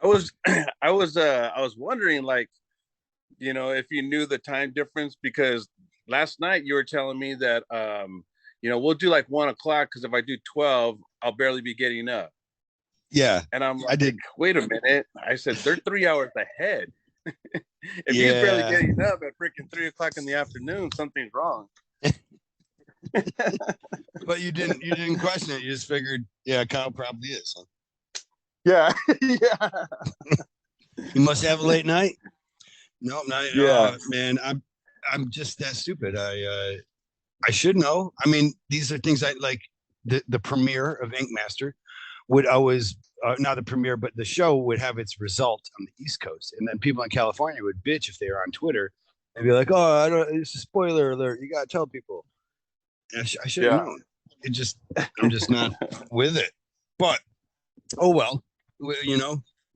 I was I was wondering, like, if you knew the time difference, because last night you were telling me that we'll do like 1 o'clock, because if I do 12, I'll barely be getting up. Yeah, And I'm I like, did. wait a minute. I said they're 3 hours ahead. If he's barely Yeah, getting up at freaking 3 o'clock in the afternoon, something's wrong. but you didn't question it. You just figured, yeah, Kyle probably is. Huh? Yeah. Yeah. You must have a late night. No, not. Yeah. Man, I'm just that stupid. I should know. I mean, these are things I like. The premiere of Ink Master would always not the premiere, but the show would have its result on the East Coast, and then people in California would bitch if they were on Twitter and be like, "Oh, I don't. It's a spoiler alert. You gotta tell people." And I should have Yeah. known. I'm just not with it. But oh well, we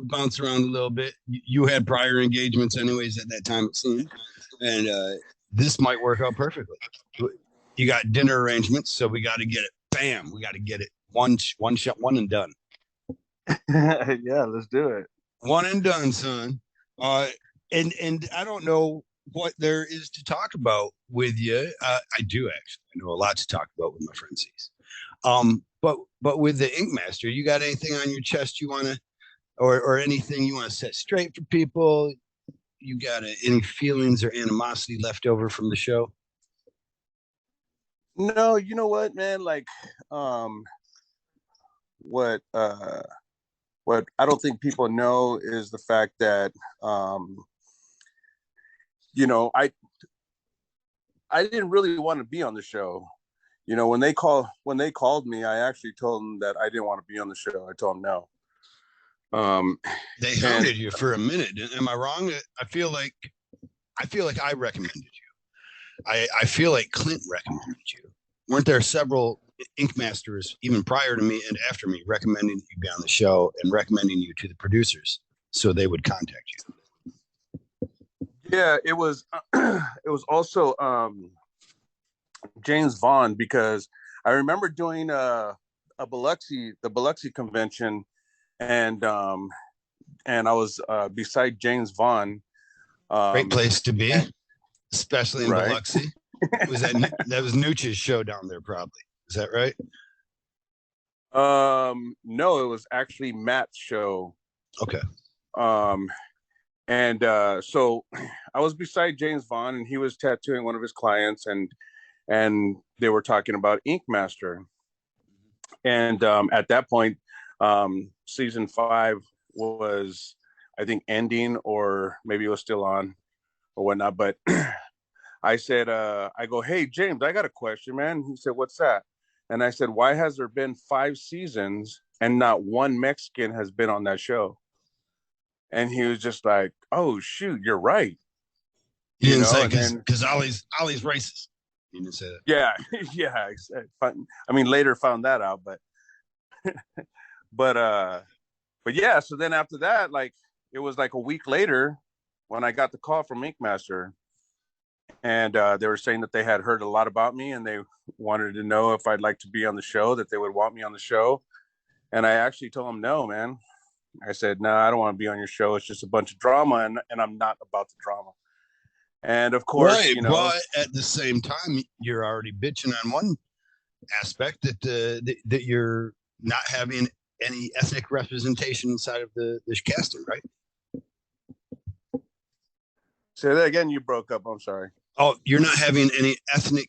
bounce around a little bit. You had prior engagements, anyways, at that time it seemed, and this might work out perfectly. You got dinner arrangements, so we got to get it. Bam, we got to get it one shot, one and done. Yeah, let's do it. One and done, son. Uh, and I don't know what there is to talk about with you. I do actually. I know a lot to talk about with my friend Ceeze. But with the Ink Master, you got anything on your chest you want to, or anything you want to set straight for people? You got any feelings or animosity left over from the show? No, you know what, man? Like, um, what what I don't think people know is the fact that um, you know, I didn't really want to be on the show. When they called me, I actually told them that I didn't want to be on the show. I told them no. Um, They and hounded you for a minute. Am I wrong? I feel like I recommended you. I feel like Clint recommended you. Weren't there several Ink Masters, even prior to me and after me, recommending that you be on the show and recommending you to the producers so they would contact you? yeah, it was it was also James Vaughn, because I remember doing the Biloxi convention, and I was beside James Vaughn. Great Um, place to be, and, especially in right. Biloxi. Was that was Nooch's show down there? Probably, is that right? No, it was actually Matt's show. Okay. Um, and so I was beside James Vaughn, and he was tattooing one of his clients, and they were talking about Ink Master. And at that point, season 5 was, I think, ending, or maybe it was still on or whatnot. But I said, I go, hey, James, I got a question, man. He said, what's that? And I said, why has there been 5 seasons and not one Mexican has been on that show? And he was just like, oh, shoot, you're right. You didn't say And then, because Ollie's racist. You didn't say that. yeah, yeah. I mean, later found that out, but, but yeah. So then after that, like, it was like a week later when I got the call from Ink Master, and they were saying that they had heard a lot about me, and they wanted to know if I'd like to be on the show, that they would want me on the show. And I actually told them no, man. I said, no, I don't want to be on your show. It's just a bunch of drama, and I'm not about the drama. And of course, Right, but at the same time, you're already bitching on one aspect that you're not having any ethnic representation inside of the casting, right? say that again. You broke up. I'm sorry. Oh, you're not having any ethnic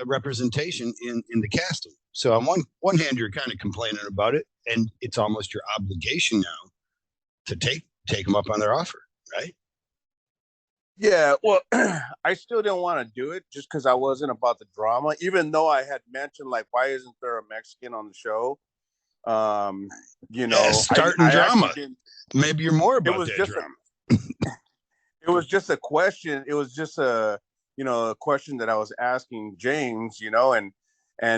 representation in the casting. So on one hand, you're kind of complaining about it, and it's almost your obligation now to take them up on their offer, right? Yeah, well, I still didn't want to do it just because I wasn't about the drama, even though I had mentioned, like, why isn't there a Mexican on the show? Um, Yeah, starting I actually drama. didn't. Maybe you're more It about was that just drama. it was just a question. It was just a question that I was asking James, and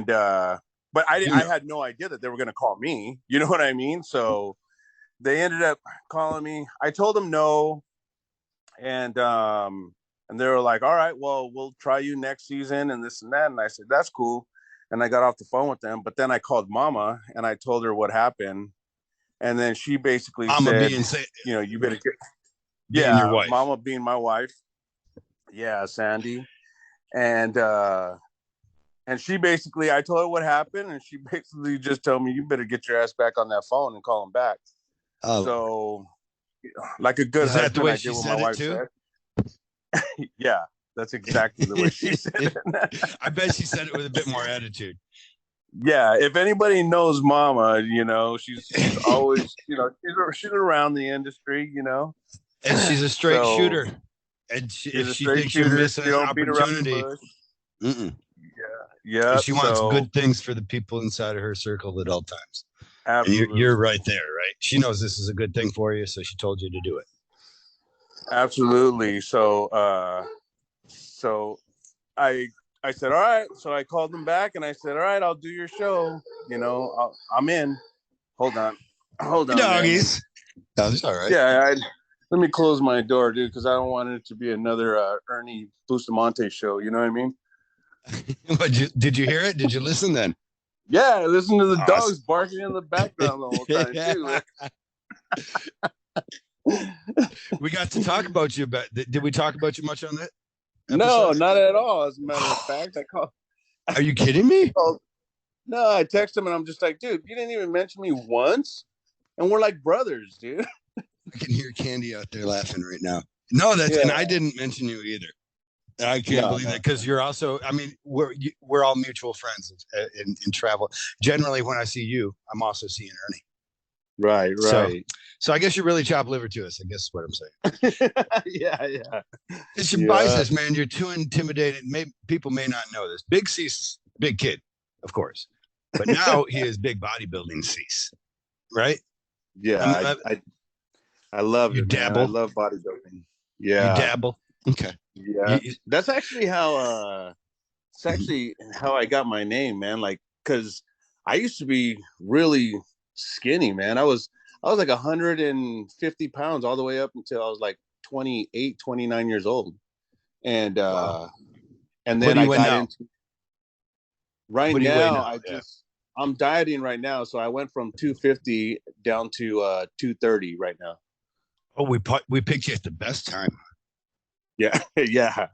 but You I know, had no idea that they were going to call me. You know what I mean? So they ended up calling me. I told them no, and they were like, all right, well, we'll try you next season and this and that. And I said, that's cool. And I got off the phone with them, but then I called Mama and I told her what happened. And then she basically Mama said, being you know, you better get, being your wife. Mama being my wife. Yeah, Sandy. And she basically, I told her what happened, and she basically just told me, you better get your ass back on that phone and call him back. So, like a good husband, that the way I she did what said my wife too? said. Yeah, that's exactly the way she said it. I bet she said it with a bit more attitude. Yeah, if anybody knows Mama, you know, she's always, you know, she's around the industry, you know. And she's a straight So, shooter. And if she thinks you're missing an opportunity, yeah, yeah. she wants good things for the people inside of her circle at all times. Absolutely. And you're right there, right? She knows this is a good thing for you, so she told you to do it. Absolutely. So, I said, all right. So I called them back and I said, all right, I'll do your show. You know, I'm in. Hold on, doggies. That's all right. Yeah, let me close my door, dude, because I don't want it to be another Ernie Bustamante show. You know what I mean? But did you hear it? Did you listen then? Yeah, I listened to the dogs barking in the background the whole time too. We got to talk about you. Did we talk about you much on that episode? No, not at all. As a matter of fact, I called. Are you kidding me? No, I text him and I'm just like, dude, you didn't even mention me once, and we're like brothers, dude. I can hear Candy out there laughing right now. No, and I didn't mention you either. I can't believe that, because you're also, I mean, we're all mutual friends in travel. Generally, when I see you, I'm also seeing Ernie. Right. So I guess you really chop liver to us, I guess is what I'm saying. Yeah. It's your biceps, man. You're too intimidated. People may not know this. Big Ceeze, big kid, of course. But now he is big bodybuilding Ceeze, right? Yeah, I love it. Dabble. Man. I love bodybuilding. Yeah. You dabble. Okay. Yeah. That's actually how I got my name, man. Like, because I used to be really skinny, man. I was like 150 pounds all the way up until I was like 28, 29 years old. And and then I got into right now. I'm dieting right now, so I went from 250 down to 230 right now. Oh, we picked you at the best time. Yeah. Yeah.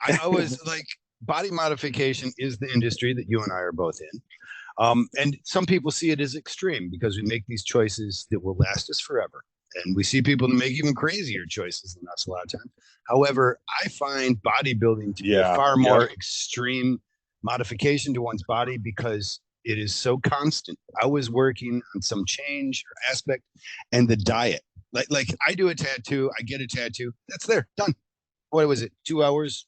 I always like, body modification is the industry that you and I are both in. And some people see it as extreme because we make these choices that will last us forever. And we see people that make even crazier choices than us a lot of times. However, I find bodybuilding to be a far more extreme modification to one's body because it is so constant. I was working on some change or aspect, and the diet. Like I do a tattoo, I get a tattoo, that's there, done. What was it? 2 hours,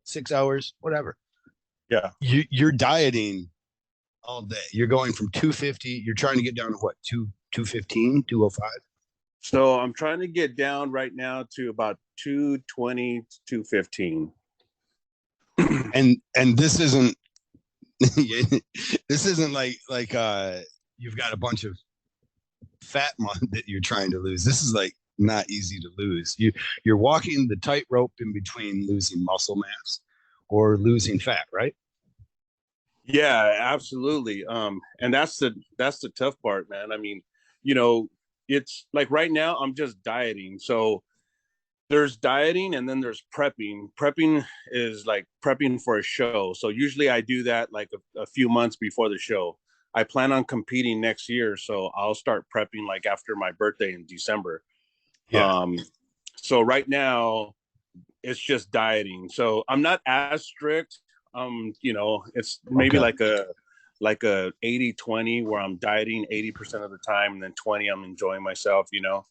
6 hours, whatever. Yeah. You're dieting all day. You're going from 250, you're trying to get down to what, 215, 205? So I'm trying to get down right now to about 220 to 215. And this isn't like you've got a bunch of fat that you're trying to lose. This is like not easy to lose. You're walking the tightrope in between losing muscle mass or losing fat, right? Yeah, absolutely. And that's the tough part, man. I mean, you know, it's like right now I'm just dieting. So there's dieting and then there's prepping. Prepping is like prepping for a show. So usually I do that like a few months before the show. I plan on competing next year, so I'll start prepping like after my birthday in December. Yeah. So right now it's just dieting. So I'm not as strict. You know, it's maybe like a 80-20 where I'm dieting 80% of the time and then 20 I'm enjoying myself, you know.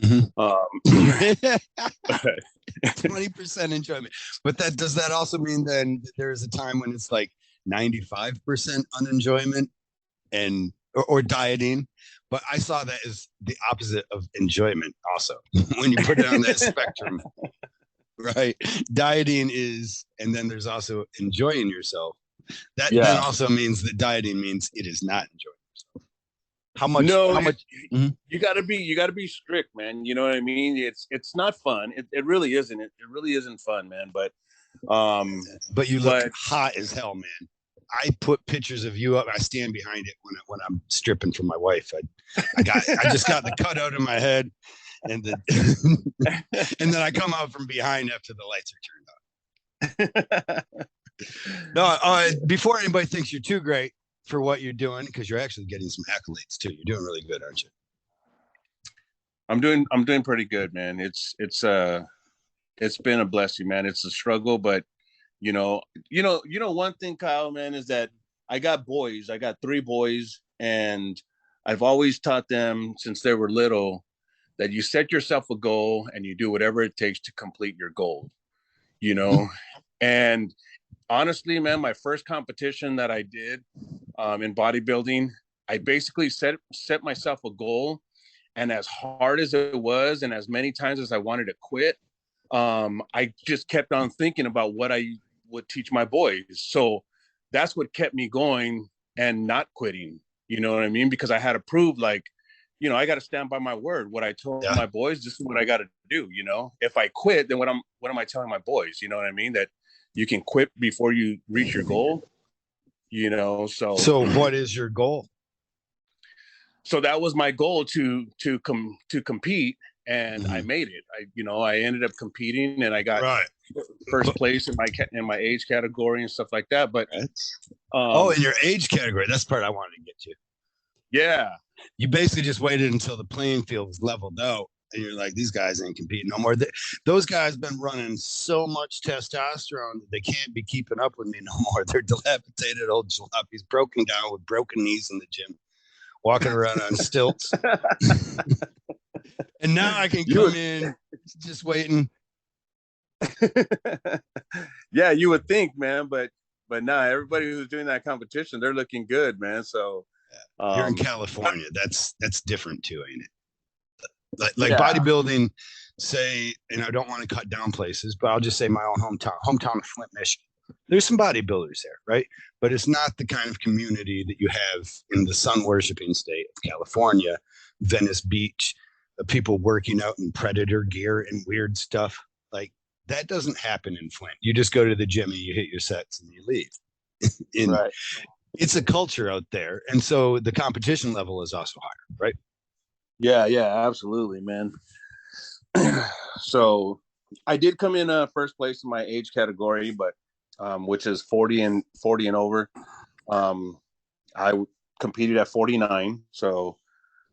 20% enjoyment. But does that also mean then there's a time when it's like 95% unenjoyment or dieting? But I saw that as the opposite of enjoyment also when you put it on that spectrum, right? Dieting is, and then there's also enjoying yourself. That then also means that dieting means it is not enjoying yourself. How much? You gotta be strict, man. You know what I mean? It's not fun. It really isn't. It really isn't fun, man. But you look hot as hell, man. I put pictures of you up. I stand behind it when I'm stripping for my wife. I just got the cutout in my head, and and then I come out from behind after the lights are turned on. No, before anybody thinks you're too great for what you're doing, because you're actually getting some accolades too. You're doing really good, aren't you? I'm doing pretty good, man. It's been a blessing, man. It's a struggle, but one thing, Kyle, man, is that I got boys. I got 3 boys, and I've always taught them since they were little that you set yourself a goal and you do whatever it takes to complete your goal. And honestly, man, my first competition that I did in bodybuilding, I basically set myself a goal, and as hard as it was, and as many times as I wanted to quit, I just kept on thinking about what I would teach my boys. So that's what kept me going and not quitting. You know what I mean? Because I had to prove, like, I got to stand by my word. What I told my boys, this is what I got to do. If I quit, then what am I telling my boys? You know what I mean? That you can quit before you reach your goal. So what is your goal? So that was my goal to compete, and I made it. I ended up competing, and I got first place in my age category and stuff like that. But in your age category, that's the part I wanted to get to. Yeah, you basically just waited until the playing field was leveled out, and you're like, these guys ain't competing no more. Those guys been running so much testosterone that they can't be keeping up with me no more. They're dilapidated old jalopies, broken down with broken knees in the gym, walking around on stilts. And now I can come in just waiting. Yeah, you would think, man, but nah, everybody who's doing that competition, they're looking good, man. So you're in California. That's different too, ain't it? Like bodybuilding, say, and I don't want to cut down places, but I'll just say my own hometown of Flint, Michigan. There's some bodybuilders there, right? But it's not the kind of community that you have in the sun worshiping state of California, Venice Beach, people working out in predator gear and weird stuff. Like, that doesn't happen in Flint. You just go to the gym and you hit your sets and you leave. Right. It's a culture out there. And so the competition level is also higher, right? Yeah, absolutely, man. So I did come in first place in my age category, but which is 40 and over. I competed at 49, so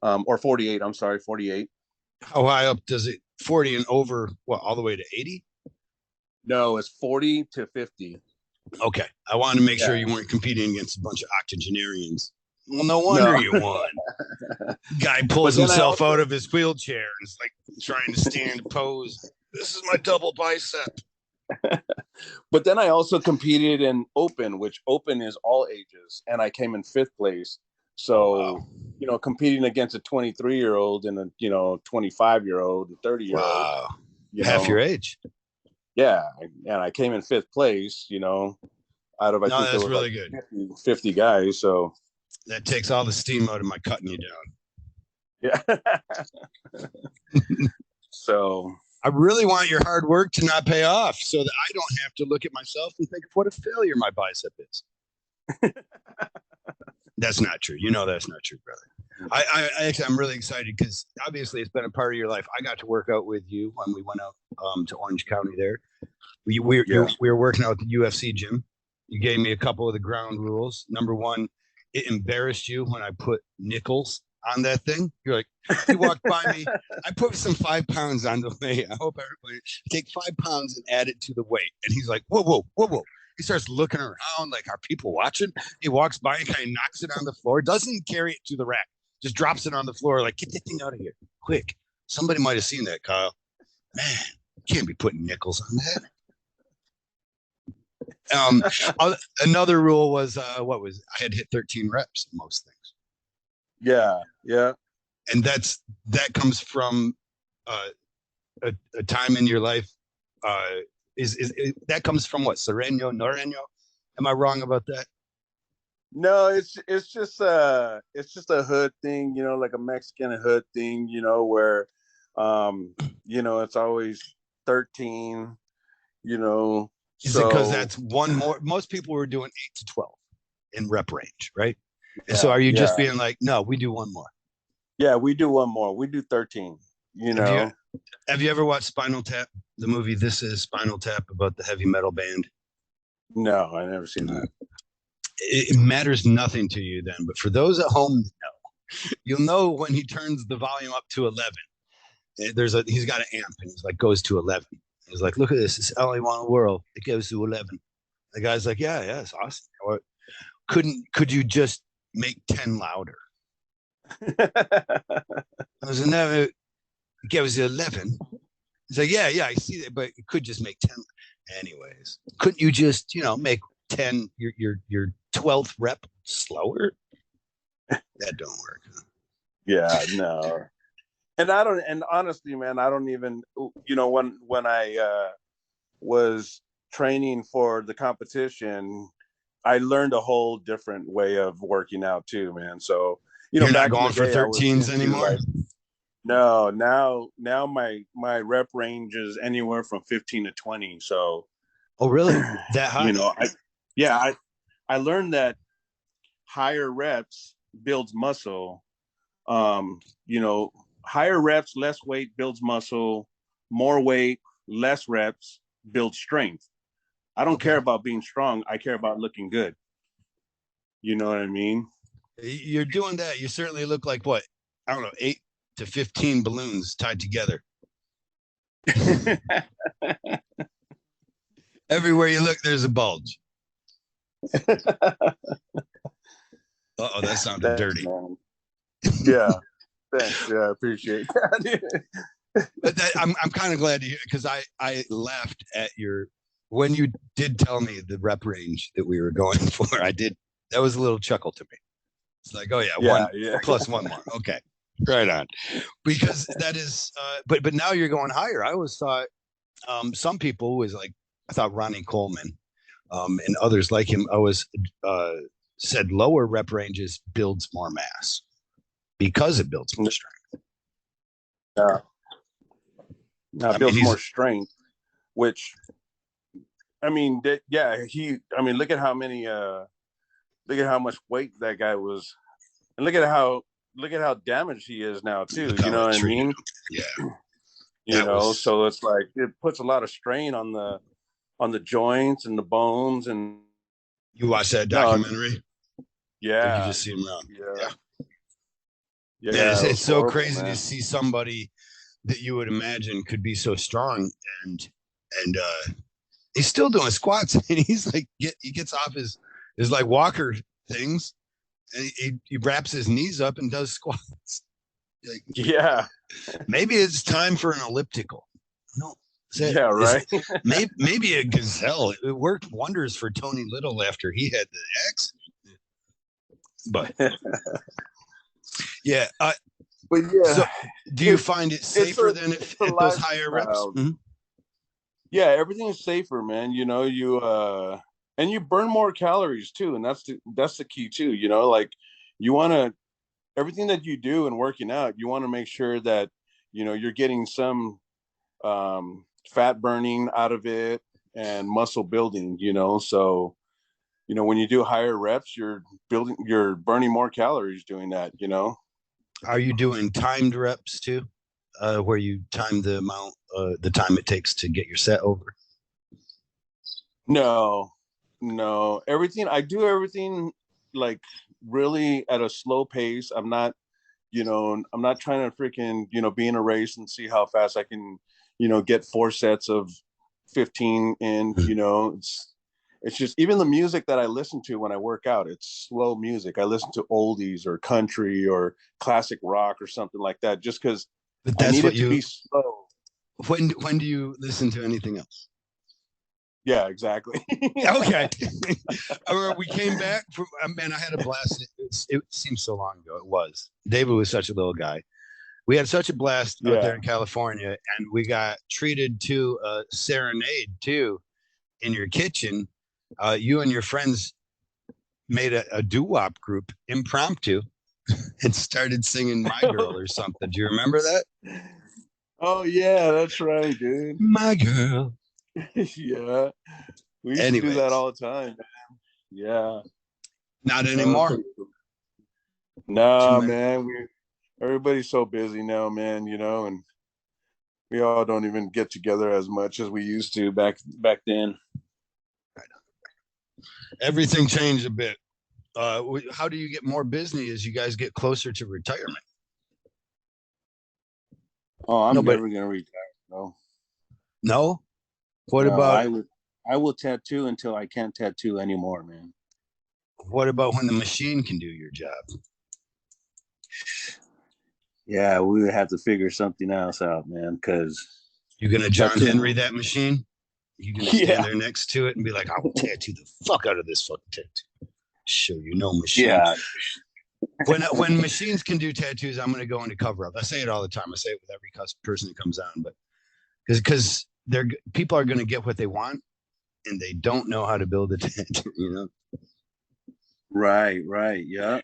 or 48, I'm sorry, 48. How high up does it 40 and over, what, all the way to 80? No, it's 40 to 50. Okay. I wanted to make sure you weren't competing against a bunch of octogenarians. Well, no wonder you won. Guy pulls himself out of his wheelchair and is like trying to stand pose. This is my double bicep. But then I also competed in open, which open is all ages, and I came in 5th place. So, competing against a 23-year-old and a 25-year-old and 30-year-old, wow, half your age. Yeah, and I came in 5th place. Out of that's really good. 50 guys. So that takes all the steam out of my cutting you down. Yeah. So I really want your hard work to not pay off, so that I don't have to look at myself and think of what a failure my bicep is. That's not true. That's not true, brother. I'm really excited because obviously it's been a part of your life. I got to work out with you when we went out to Orange County there. We were working out at the UFC gym. You gave me a couple of the ground rules. Number one, it embarrassed you when I put nickels on that thing. You're like, you walked by me. I put some 5 pounds on the weight. I hope everybody take 5 pounds and add it to the weight. And he's like, whoa. He starts looking around like, are people watching? He walks by and kind of knocks it on the floor. Doesn't carry it to the rack. Just drops it on the floor. Like, get that thing out of here. Quick. Somebody might have seen that, Kyle. Man, you can't be putting nickels on that. Another rule was, I had hit 13 reps in most things. Yeah. And that comes from a time in your life. Is that comes from what? Noreño? Am I wrong about that? No, it's just a hood thing, like a Mexican hood thing, where it's always 13, Is it because that's one more? Most people were doing 8 to 12. in rep range, right? And so Yeah, are you just yeah, being like, no, we do one more? yeah. We do one more. We do 13. You Have you know. have you ever watched Spinal Tap, the movie This Is Spinal Tap about the heavy metal band? No, I never seen that. It matters nothing to you then, but for those at home, you'll know when he turns the volume up to 11. He's got an amp and he's like goes to 11. He's like, look at this, it's all I want in the world. It goes to 11. The guy's like, yeah, it's awesome. Or could you just make 10 louder? I was like, no, it goes to 11. He's like, yeah, I see that, but it could just make 10. Anyways, couldn't you just, make 10 your 12th rep slower? That don't work. Yeah, no. And I don't. And honestly, man, I don't even. When I was training for the competition, I learned a whole different way of working out too, man. So You're not back in the going for day, I was 13s into anymore? like no. Now my rep range is anywhere from 15 to 20. So Oh, really? That high? I learned that higher reps builds muscle. Um, you know, higher reps, less weight builds muscle. More weight, less reps builds strength. I don't care Okay. about being strong. I care about looking good. You know what I mean? You're doing that. You certainly look like what? I don't know, 8 to 15 balloons tied together. Everywhere you look, there's a bulge. Uh-oh, that sounded Thanks, dirty. man. Yeah. Thanks. Yeah, I appreciate that. But I'm kind of glad to hear because I laughed at when you did tell me the rep range that we were going for. That was a little chuckle to me. It's like, oh yeah, Yeah, one yeah. plus one more. Okay, right on. Because that is, but now you're going higher. I always thought some people was like, I thought Ronnie Coleman and others like him always said lower rep ranges builds more mass because it builds more strength. Yeah. Now I mean, builds more strength, which look at how many look at how much weight that guy was, and look at how damaged he is now too. You know what I mean? Yeah. So it's like it puts a lot of strain on the joints and the bones. And You watched that no, documentary? Or you yeah, just see him around? yeah, Yeah, yeah. It it's was so horrible, crazy man. to see somebody that you would imagine could be so strong and he's still doing squats and he's like he gets off his like walker things and he wraps his knees up and does squats. Like, Yeah, maybe it's time for an elliptical. No, yeah, right. maybe a gazelle. It worked wonders for Tony Little after he had the accident. But yeah, But yeah, so do you find it safer than it's a at those higher reps? lifestyle. Yeah, everything is safer, man. And you burn more calories too, and that's the key too. Like you want to everything that you do in working out, you want to make sure that you're getting some fat burning out of it and muscle building. So when you do higher reps, you're burning more calories doing that. Are you doing timed reps too, where you time the time it takes to get your set over? No, no. I do everything like really at a slow pace. I'm not trying to freaking, be in a race and see how fast I can, get 4 sets of 15 in, it's just even the music that I listen to when I work out, it's slow music. I listen to oldies or country or classic rock or something like that, just because But I that's need what it to be slow. when do you listen to anything else? Yeah, exactly. Okay. We came back from, man, I had a blast. It seems so long ago. It was. David was such a little guy. We had such a blast out there Yeah. in California, and we got treated to a serenade too in your kitchen. You and your friends made a doo-wop group impromptu and started singing My Girl or something. Do you remember that? Oh yeah, that's right, dude. My Girl. Yeah. We used to do that Anyways, all the time, man. Yeah. Not anymore. No, man. Everybody's so busy now, man. And we all don't even get together as much as we used to back then. Everything changed a bit. How do you get more busy as you guys get closer to retirement? Oh, I'm never gonna retire. No. No. What about? I will tattoo until I can't tattoo anymore, man. What about when the machine can do your job? Yeah, we would have to figure something else out, man. Because you're gonna John Henry that machine. You're gonna stand there next to it and be like, "I will tattoo the fuck out of this fucking tattoo." Show you no machine. Yeah. When machines can do tattoos, I'm gonna go into cover up. I say it all the time. I say it with every person that comes on, but because people are gonna get what they want, and they don't know how to build a tattoo. Right. Yeah.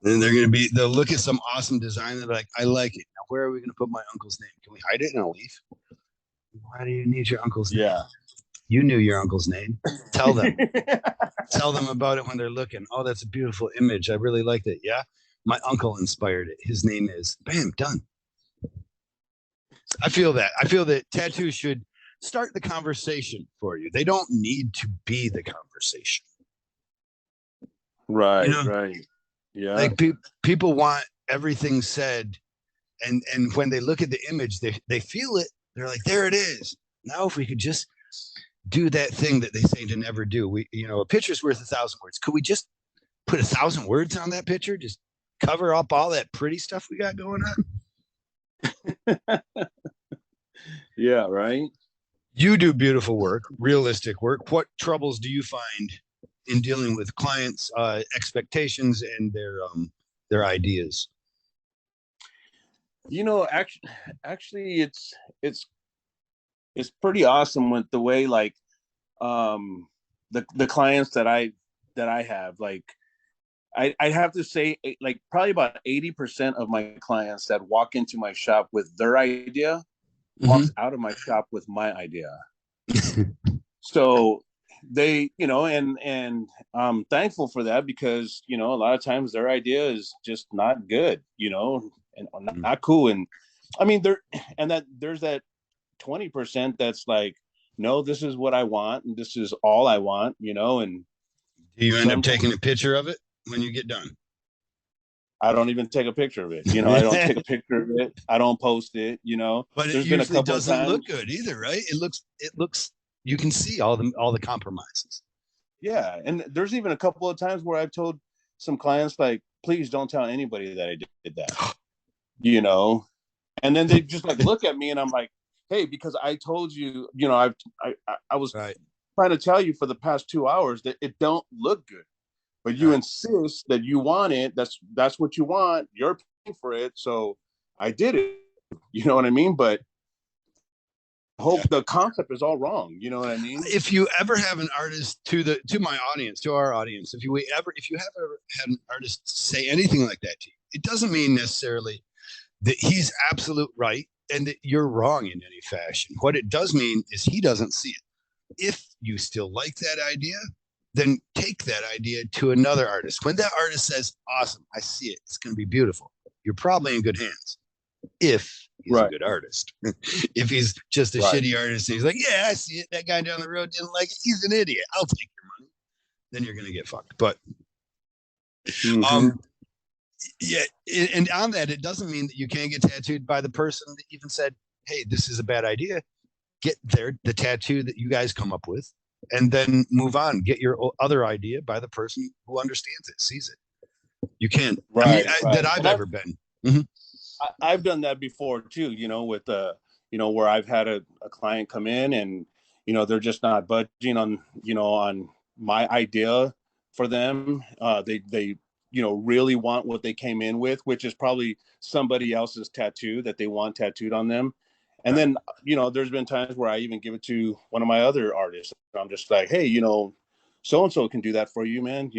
And they'll look at some awesome design. They're like, I like it. Now, where are we going to put my uncle's name? Can we hide it in a leaf? Why do you need your uncle's name? Yeah. You knew your uncle's name. Tell them. Tell them about it when they're looking. Oh, that's a beautiful image. I really liked it. Yeah. My uncle inspired it. His name is bam, done. I feel that tattoos should start the conversation for you. They don't need to be the conversation. Right. Right. Yeah. Like people want everything said, and when they look at the image, they feel it. They're like, there it is. Now, if we could just do that thing that they say to never do, a picture's worth 1,000 words. Could we just put 1,000 words on that picture? Just cover up all that pretty stuff we got going on. Yeah, right. You do beautiful work, realistic work. What troubles do you find in dealing with clients' expectations and their ideas? Actually, it's pretty awesome with the way the clients that I have. Like, I have to say, like, probably about 80% of my clients that walk into my shop with their idea walks out of my shop with my idea. So they, and I'm thankful for that, because a lot of times their idea is just not good, and not cool. And I mean, there's that 20% that's like, no, this is what I want, and this is all I want, and do you end up taking a picture of it when you get done? I don't even take a picture of it. I don't take a picture of it. I don't post it, But it usually doesn't look good either, right? It looks, you can see all the compromises. Yeah. And there's even a couple of times where I've told some clients, like, please don't tell anybody that I did that, and then they just like look at me, and I'm like, hey, because I told you, I was trying to tell you for the past 2 hours that it don't look good, but you insist that you want it. That's what you want. You're paying for it. So I did it. You know what I mean? But I hope the concept is all wrong. You know what I mean? If you ever have an artist to my audience, to our audience, if you have ever had an artist say anything like that to you, it doesn't mean necessarily that he's absolute right and that you're wrong in any fashion. What it does mean is he doesn't see it. If you still like that idea, then take that idea to another artist. When that artist says, awesome, I see it, it's going to be beautiful, you're probably in good hands. If he's a good artist. If he's just a shitty artist and he's like, yeah, I see it, that guy down the road didn't like it, he's an idiot, I'll take your money, then you're going to get fucked. But yeah, and on that, it doesn't mean that you can't get tattooed by the person that even said, hey, this is a bad idea. Get the tattoo that you guys come up with, and then move on. Get your other idea by the person who understands it, sees it. You can. That I've ever been. I've done that before too, with where I've had a client come in and, they're just not budging on, on my idea for them. They really want what they came in with, which is probably somebody else's tattoo that they want tattooed on them. And then, there's been times where I even give it to one of my other artists. I'm just like, hey, so-and-so can do that for you, man,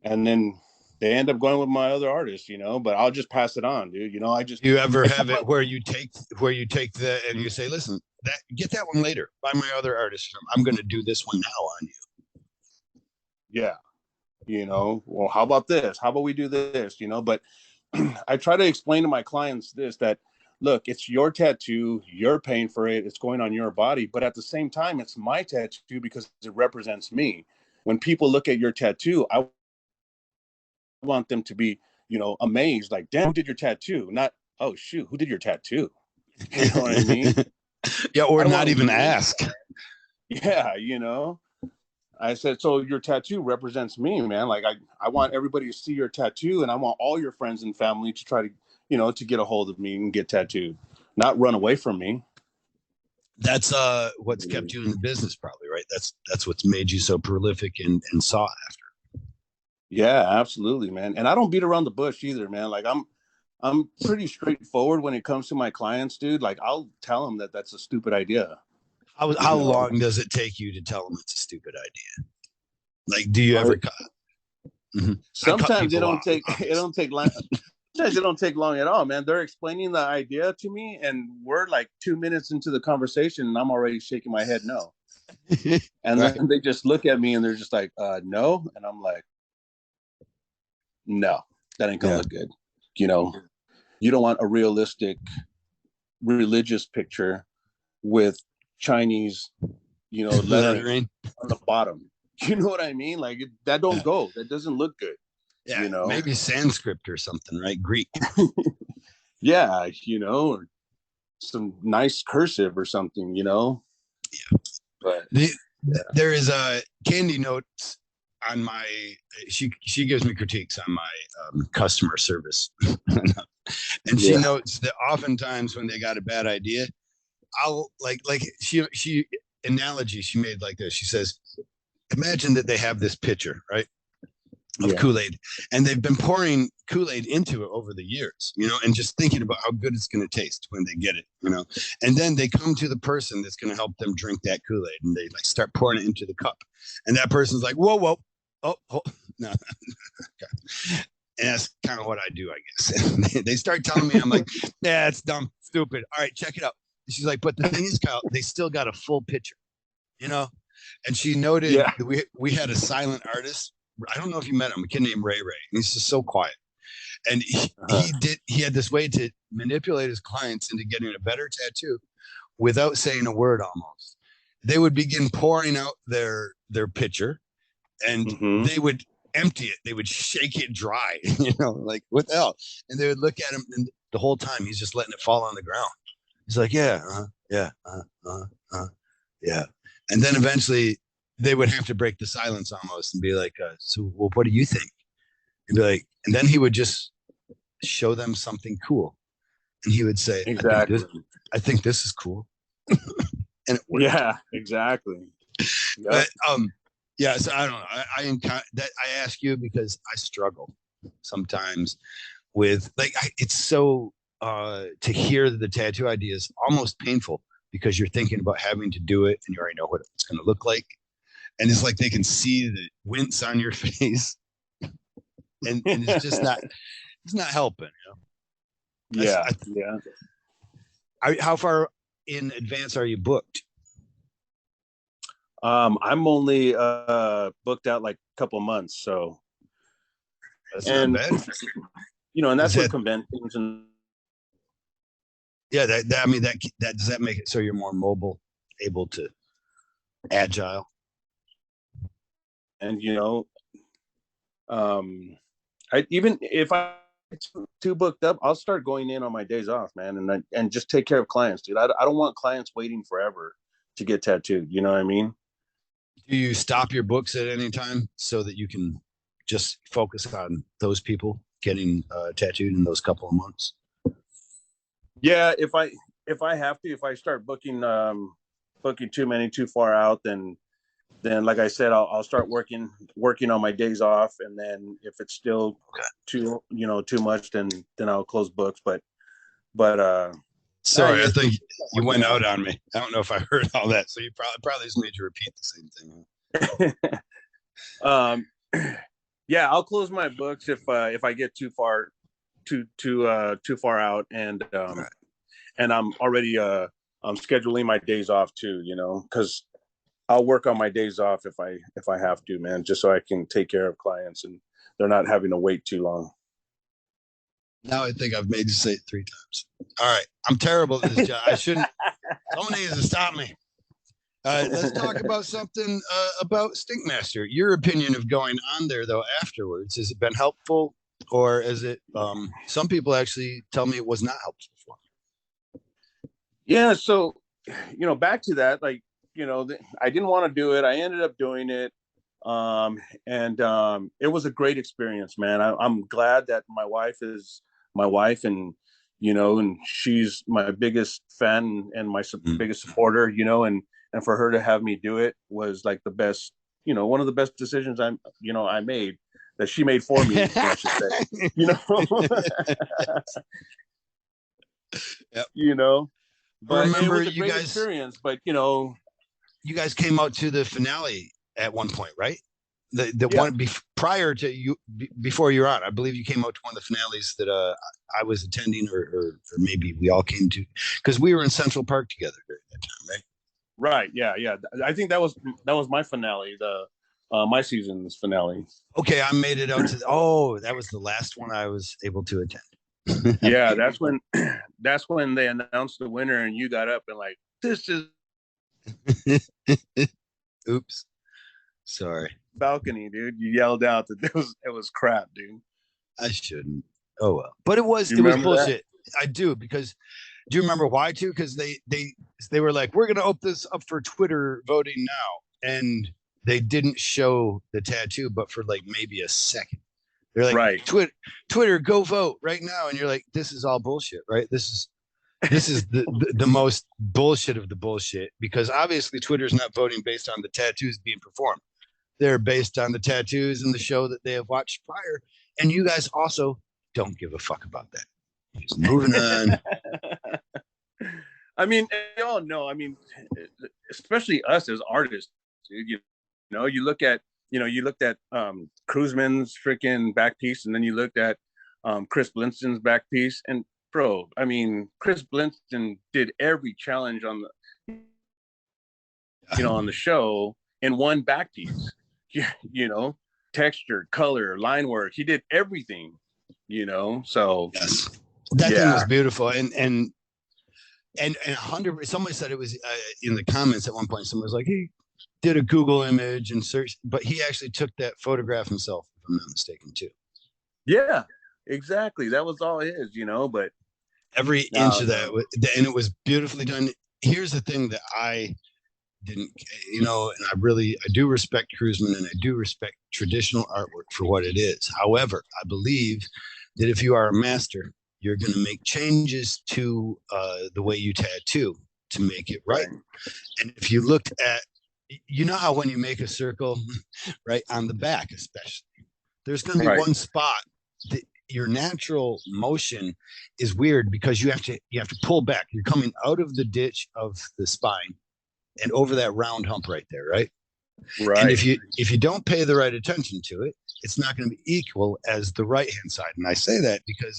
and then they end up going with my other artist, but I'll just pass it on, dude. You ever have it where you take the, and you say, listen, get that one later, buy my other artist. I'm going to do this one now on you. Yeah. well, how about this? How about we do this? But I try to explain to my clients that, look, it's your tattoo, you're paying for it, it's going on your body, but at the same time, it's my tattoo because it represents me. When people look at your tattoo, I want them to be, amazed, like, damn, who did your tattoo? Not, oh shoot, who did your tattoo? You know what I mean? Yeah, or not even ask. Yeah, I said, so your tattoo represents me, man. Like I want everybody to see your tattoo, and I want all your friends and family to try to, to get a hold of me and get tattooed, not run away from me. That's what's kept you in the business, probably, right? That's what's made you so prolific and sought after. Yeah, absolutely, man. And I don't beat around the bush either, man. Like I'm pretty straightforward when it comes to my clients, dude. Like I'll tell them that that's a stupid idea. How long does it take you to tell them it's a stupid idea? Like, do you ever cut? Mm-hmm. Sometimes it don't take long. Sometimes it don't take long at all, man. They're explaining the idea to me, and we're like 2 minutes into the conversation, and I'm already shaking my head no. And right. Then they just look at me, and they're just like, no. And I'm like, no, that ain't gonna look good. You don't want a realistic religious picture with Chinese, lettering on the bottom. You know what I mean? Like that don't go. That doesn't look good. Yeah, maybe Sanskrit or something, right? Greek. Yeah, or some nice cursive or something, Yeah. But there is a Candy notes on my. She gives me critiques on my customer service, and she notes that oftentimes when they got a bad idea, I'll like she analogy she made like this. She says, imagine that they have this pitcher, right, of Kool-Aid, and they've been pouring Kool-Aid into it over the years, and just thinking about how good it's going to taste when they get it, and then they come to the person that's going to help them drink that Kool-Aid, and they like start pouring it into the cup, and that person's like, whoa, oh, no. Okay. And that's kind of what I do, I guess. They start telling me, I'm like, yeah, it's dumb, stupid. All right, check it out. And she's like, but the thing is, Kyle, they still got a full pitcher, And she noted that we had a silent artist. I don't know if you met him, a kid named Ray. And he's just so quiet. And he had this way to manipulate his clients into getting a better tattoo without saying a word almost. They would begin pouring out their pitcher, and they would empty it. They would shake it dry, like what the hell? And they would look at him, and the whole time he's just letting it fall on the ground. He's like, yeah. And then eventually they would have to break the silence almost and be like, so well, what do you think? And be like, and then he would just show them something cool. And he would say, exactly, I think this is cool. And it worked. Yeah, exactly. Yep. But so I don't know. I ask you because I struggle sometimes with it's so to hear the tattoo idea is almost painful because you're thinking about having to do it and you already know what it's going to look like. And it's like they can see the wince on your face. And it's just it's not helping. Yeah. How far in advance are you booked? I'm only booked out like a couple months. So that's not bad. And that's what conventions and that does that make it so you're more mobile, able to agile? And even if I too booked up, I'll start going in on my days off, man, and just take care of clients, dude. I don't want clients waiting forever to get tattooed. You know what I mean? Do you stop your books at any time so that you can just focus on those people getting tattooed in those couple of months? Yeah, if I have to, if I start booking too far out, then like I said, I'll start working on my days off, and then if it's still too much, then I'll close books. But sorry, I think you went out on me. I don't know if I heard all that, so you probably just made you repeat the same thing. Yeah, I'll close my books if I get too far out, and I'm already I'm scheduling my days off too, because I'll work on my days off if I have to, man, just so I can take care of clients and they're not having to wait too long. Now I think I've made you say it 3 times. All right. I'm terrible at this job. I shouldn't. Someone needs to stop me. Let's talk about something about Stinkmaster. Your opinion of going on there, though, afterwards. Has it been helpful? Or is it, some people actually tell me it was not helpful for me. Yeah. So, back to that, like, I didn't want to do it. I ended up doing it. And it was a great experience, man. I'm glad that my wife is my wife, and and she's my biggest fan and my biggest supporter, and for her to have me do it was like the best, one of the best decisions I made, that she made for me, I should say, Yep. but it remember was a you great guys experience, but you guys came out to the finale at one point, right? The yeah. one prior to you, before you're on, I believe you came out to one of the finales that I was attending, or maybe we all came to, because we were in Central Park together during that time, right? Right. Yeah. Yeah. I think that was my finale, my season's finale. Okay, I made it out to. Oh, that was the last one I was able to attend. Yeah, that's when they announced the winner, and you got up and like, this is Oops, sorry. balcony, dude. You yelled out that it was crap, dude. I shouldn't. Oh well, but it was bullshit. That? I do, because do you remember why too? Because they were like, we're gonna open this up for Twitter voting now, and they didn't show the tattoo, but for like maybe a second. They're like, right. Twitter, go vote right now, and you're like, this is all bullshit, right? This is the most bullshit of the bullshit, because obviously Twitter's not voting based on the tattoos being performed. They're based on the tattoos and the show that they have watched prior. And you guys also don't give a fuck about that. Just moving on. I mean, you all know, especially us as artists, dude, you looked at Cruzman's freaking back piece, and then you looked at Chris Blinston's back piece, and bro, Chris Blinston did every challenge on the show in one back piece. Texture, color, line work. He did everything, so yes, that thing was beautiful. And 100, somebody said it was in the comments at one point, someone was like, he did a Google image and search, but he actually took that photograph himself, if I'm not mistaken, too. Yeah, exactly. That was all his, but every inch of that, and it was beautifully done. Here's the thing that I didn't, and I do respect Cruzman, and I do respect traditional artwork for what it is. However, I believe that if you are a master, you're going to make changes to the way you tattoo to make it right. And if you looked at, how when you make a circle, right, on the back especially, there's going to be one spot that your natural motion is weird, because you have to pull back. You're coming out of the ditch of the spine and over that round hump right there, right? And if you don't pay the right attention to it, it's not going to be equal as the right hand side. And I say that because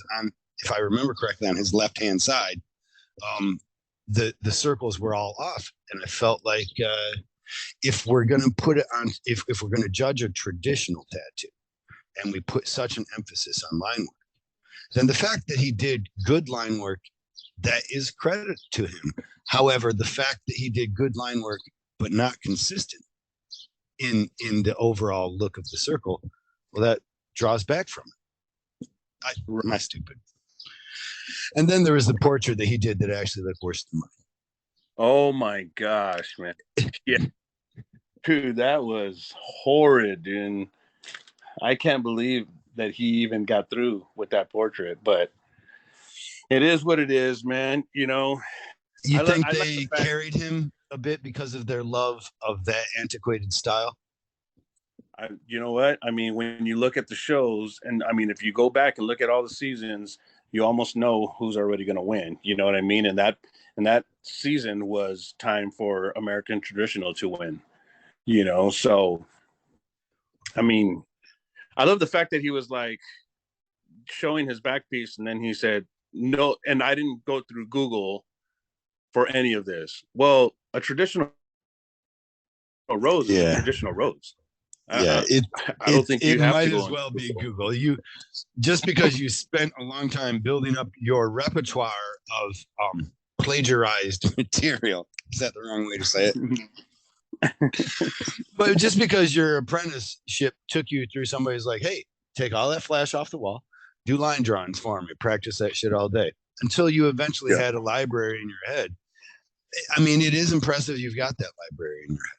if I remember correctly, on his left hand side, the circles were all off, and I felt like if we're going to put it on, if we're going to judge a traditional tattoo, and we put such an emphasis on line work, then the fact that he did good line work, that is credit to him. However, the fact that he did good line work but not consistent in the overall look of the circle, well, that draws back from it. Am I stupid? And then there was the portrait that he did that actually looked worse than mine. Oh my gosh, man. Yeah. Dude, that was horrid, dude. I can't believe that he even got through with that portrait, but it is what it is, man. You think they carried him a bit because of their love of that antiquated style? You know what? When you look at the shows, and if you go back and look at all the seasons, you almost know who's already going to win. You know what I mean? And that season was time for American Traditional to win. So I love the fact that he was like showing his back piece, and then he said, no, and I didn't go through Google for any of this. Well, a traditional rose is a Yeah. traditional rose. Yeah, I don't think it you have might to go as well be Google. You just because you spent a long time building up your repertoire of plagiarized material. Is that the wrong way to say it? But just because your apprenticeship took you through, somebody's like, hey, take all that flash off the wall, do line drawings for me, practice that shit all day until you eventually had a library in your head. I mean, it is impressive you've got that library in your head.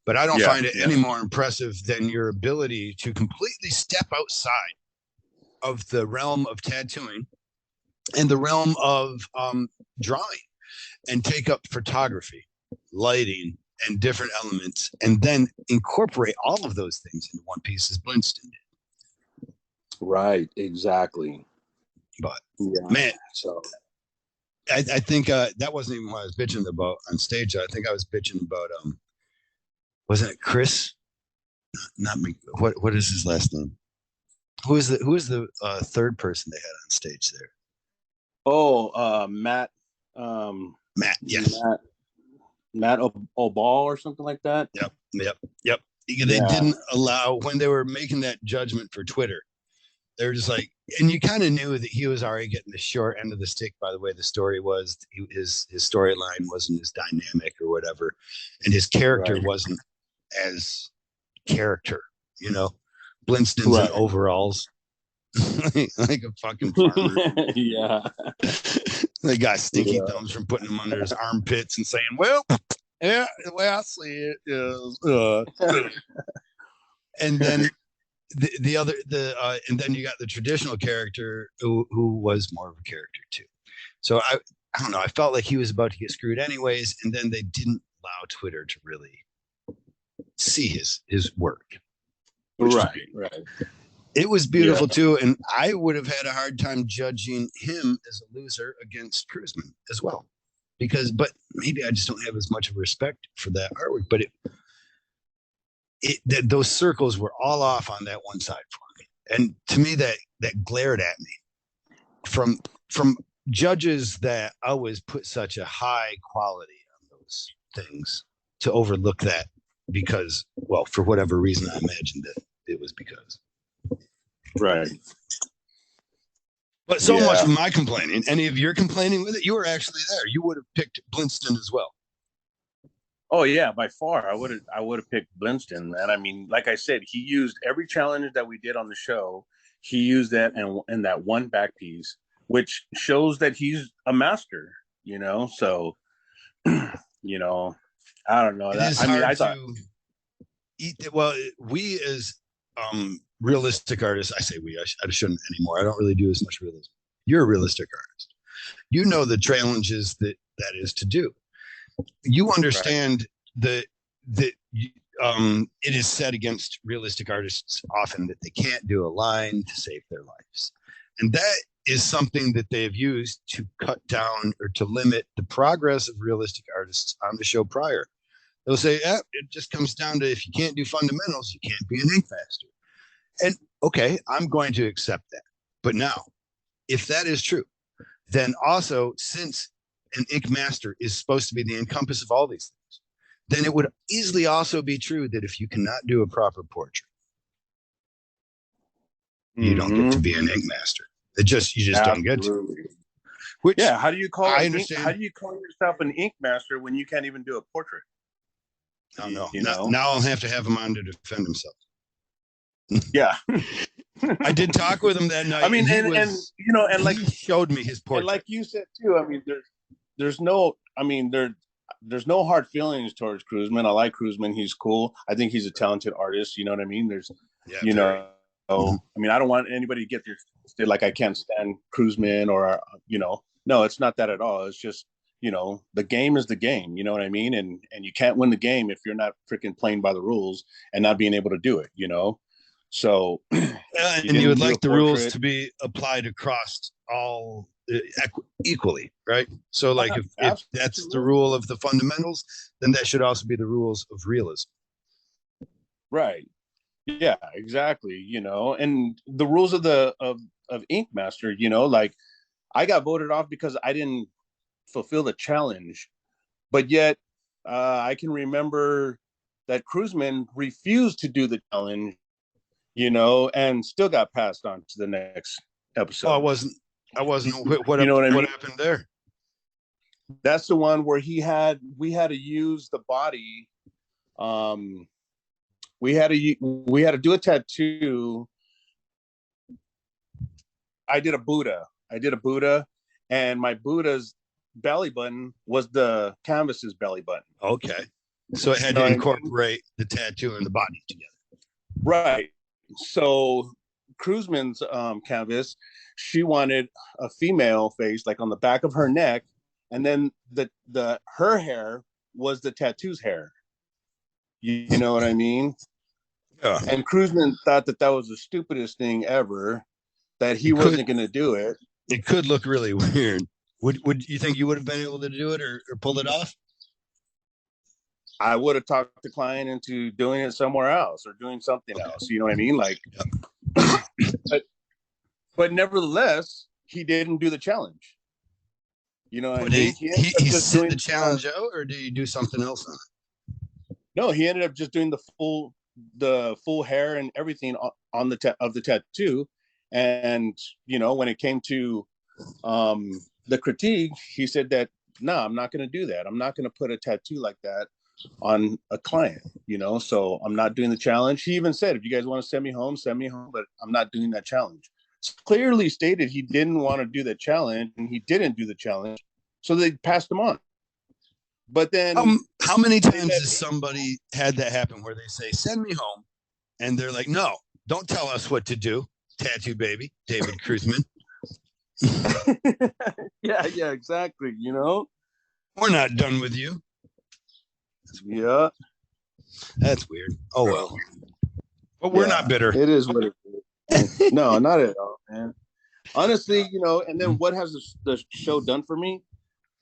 But I don't find it any more impressive than your ability to completely step outside of the realm of tattooing and the realm of drawing and take up photography, lighting, and different elements, and then incorporate all of those things into one piece as Blinston did. Right, exactly. But man, so I think that wasn't even what I was bitching about on stage. I think I was bitching about wasn't it Chris? Not me. What is his last name? Who is the third person they had on stage there? Oh, Matt. Matt. Yes. Matt O'Ball or something like that. Yep. They didn't allow, when they were making that judgment for Twitter, they were just like, and you kind of knew that he was already getting the short end of the stick by the way the story was. His storyline wasn't as dynamic or whatever, and his character wasn't as character, you know. Blinston's in overalls, like a fucking farmer. Yeah. They got stinky thumbs from putting him under his armpits and saying, well, yeah, the way I see it is, and then and then you got the traditional character who was more of a character too. So I don't know. I felt like he was about to get screwed anyways, and then they didn't allow Twitter to really see his work. Right. It was beautiful too, and I would have had a hard time judging him as a loser against Kruzman as well, but maybe I just don't have as much of respect for that artwork. But those circles were all off on that one side for me, and to me that glared at me from judges that always put such a high quality on those things to overlook that because, well, for whatever reason, I imagined that it was because. Right. But so much of my complaining, any of your complaining with it, you were actually there. You would have picked Blinston as well. Oh yeah, by far. I would have picked Blinston, man. I mean, like I said, he used every challenge that we did on the show. He used that and that one back piece, which shows that he's a master, you know. So, you know, I don't know. I thought we as realistic artists, I say we, I shouldn't anymore. I don't really do as much realism. You're a realistic artist. You know the challenges that is to do. You understand that it is said against realistic artists often that they can't do a line to save their lives. And that is something that they've used to cut down or to limit the progress of realistic artists on the show prior. They'll say, it just comes down to if you can't do fundamentals, you can't be an ink master. And okay, I'm going to accept that. But now, if that is true, then also, since an ink master is supposed to be the encompass of all these things, then it would easily also be true that if you cannot do a proper portrait, you don't get to be an ink master. You just don't get to. Which, how do you call how do you call yourself an ink master when you can't even do a portrait? I don't know. Now I'll have to have him on to defend himself. Yeah. I did talk with him that night. I mean, and like he showed me his portrait. And like you said too, I mean, there's no hard feelings towards Kruzman. I like Kruzman. He's cool. I think he's a talented artist. You know what I mean? I mean, I don't want anybody to get there like I can't stand Kruzman or, no, it's not that at all. It's just, the game is the game. You know what I mean? And you can't win the game if you're not freaking playing by the rules and not being able to do it, So, and you would like the rules to be applied across all equally, right? So, like, if that's the rule of the fundamentals, then that should also be the rules of realism. Right. Yeah, exactly. And the rules of of Ink Master, like I got voted off because I didn't fulfill the challenge, but yet I can remember that Cruzman refused to do the challenge, you know, and still got passed on to the next episode. Oh, I wasn't. What You know what I mean? happened there? That's the one where we had to use the body. We had to do a tattoo. I did a Buddha, and my Buddha's belly button was the canvas's belly button. Okay. So it had to incorporate the tattoo and the body together. Right. So Cruzman's canvas, she wanted a female face, like on the back of her neck, and then her hair was the tattoo's hair. You know what I mean? Yeah. And Cruzman thought that was the stupidest thing ever, that he wasn't going to do it. It could look really weird. Would you think you would have been able to do it or pull it off? I would have talked the client into doing it somewhere else or doing something else. You know what I mean? Like, but nevertheless, he didn't do the challenge. You know what I mean? He set the challenge out, or did he do something else on it? No, he ended up just doing the full hair and everything on the tattoo. And, you know, when it came to the critique, he said that, no, I'm not going to do that. I'm not going to put a tattoo like that on a client, you know, so I'm not doing the challenge. He even said, if you guys want to send me home, but I'm not doing that challenge. It's clearly stated he didn't want to do the challenge, and he didn't do the challenge, so they passed him on. But then how many times has somebody had that happen where they say, send me home, and they're like, no, don't tell us what to do, tattoo baby, David Cruzman. yeah, exactly. You know, we're not done with you. Yeah, that's weird. Oh well, but we're not bitter. It is what it is. No, not at all, man. Honestly, you know. And then what has the show done for me?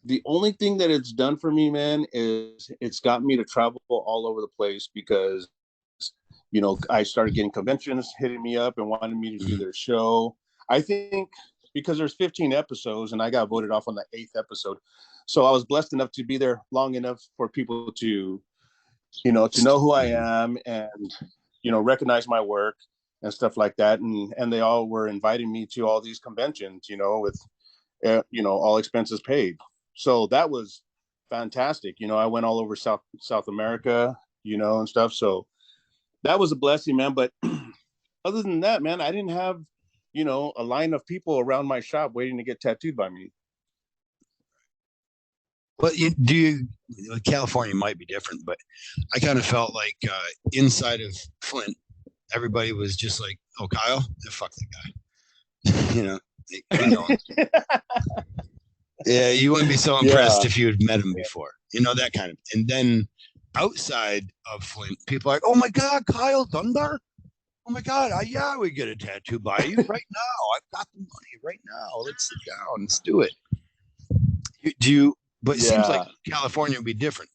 The only thing that it's done for me, man, is it's got me to travel all over the place, because, you know, I started getting conventions hitting me up and wanting me to do their show. I think because there's 15 episodes and I got voted off on the 8th episode. So I was blessed enough to be there long enough for people to, you know, to know who I am and, you know, recognize my work and stuff like that. And they all were inviting me to all these conventions, you know, with, you know, all expenses paid. So that was fantastic. You know, I went all over South America, you know, and stuff. So that was a blessing, man. But other than that, man, I didn't have, you know, a line of people around my shop waiting to get tattooed by me. Well, California might be different, but I kind of felt like inside of Flint, everybody was just like, oh, Kyle, fuck that guy. You know, yeah, you wouldn't be so impressed if you had met him before, you know, that kind of. And then outside of Flint, people are like, oh my God, Kyle Dunbar. Oh my God, I would get a tattoo by you right now. I've got the money right now. Let's sit down. Let's do it. But it seems like California would be different.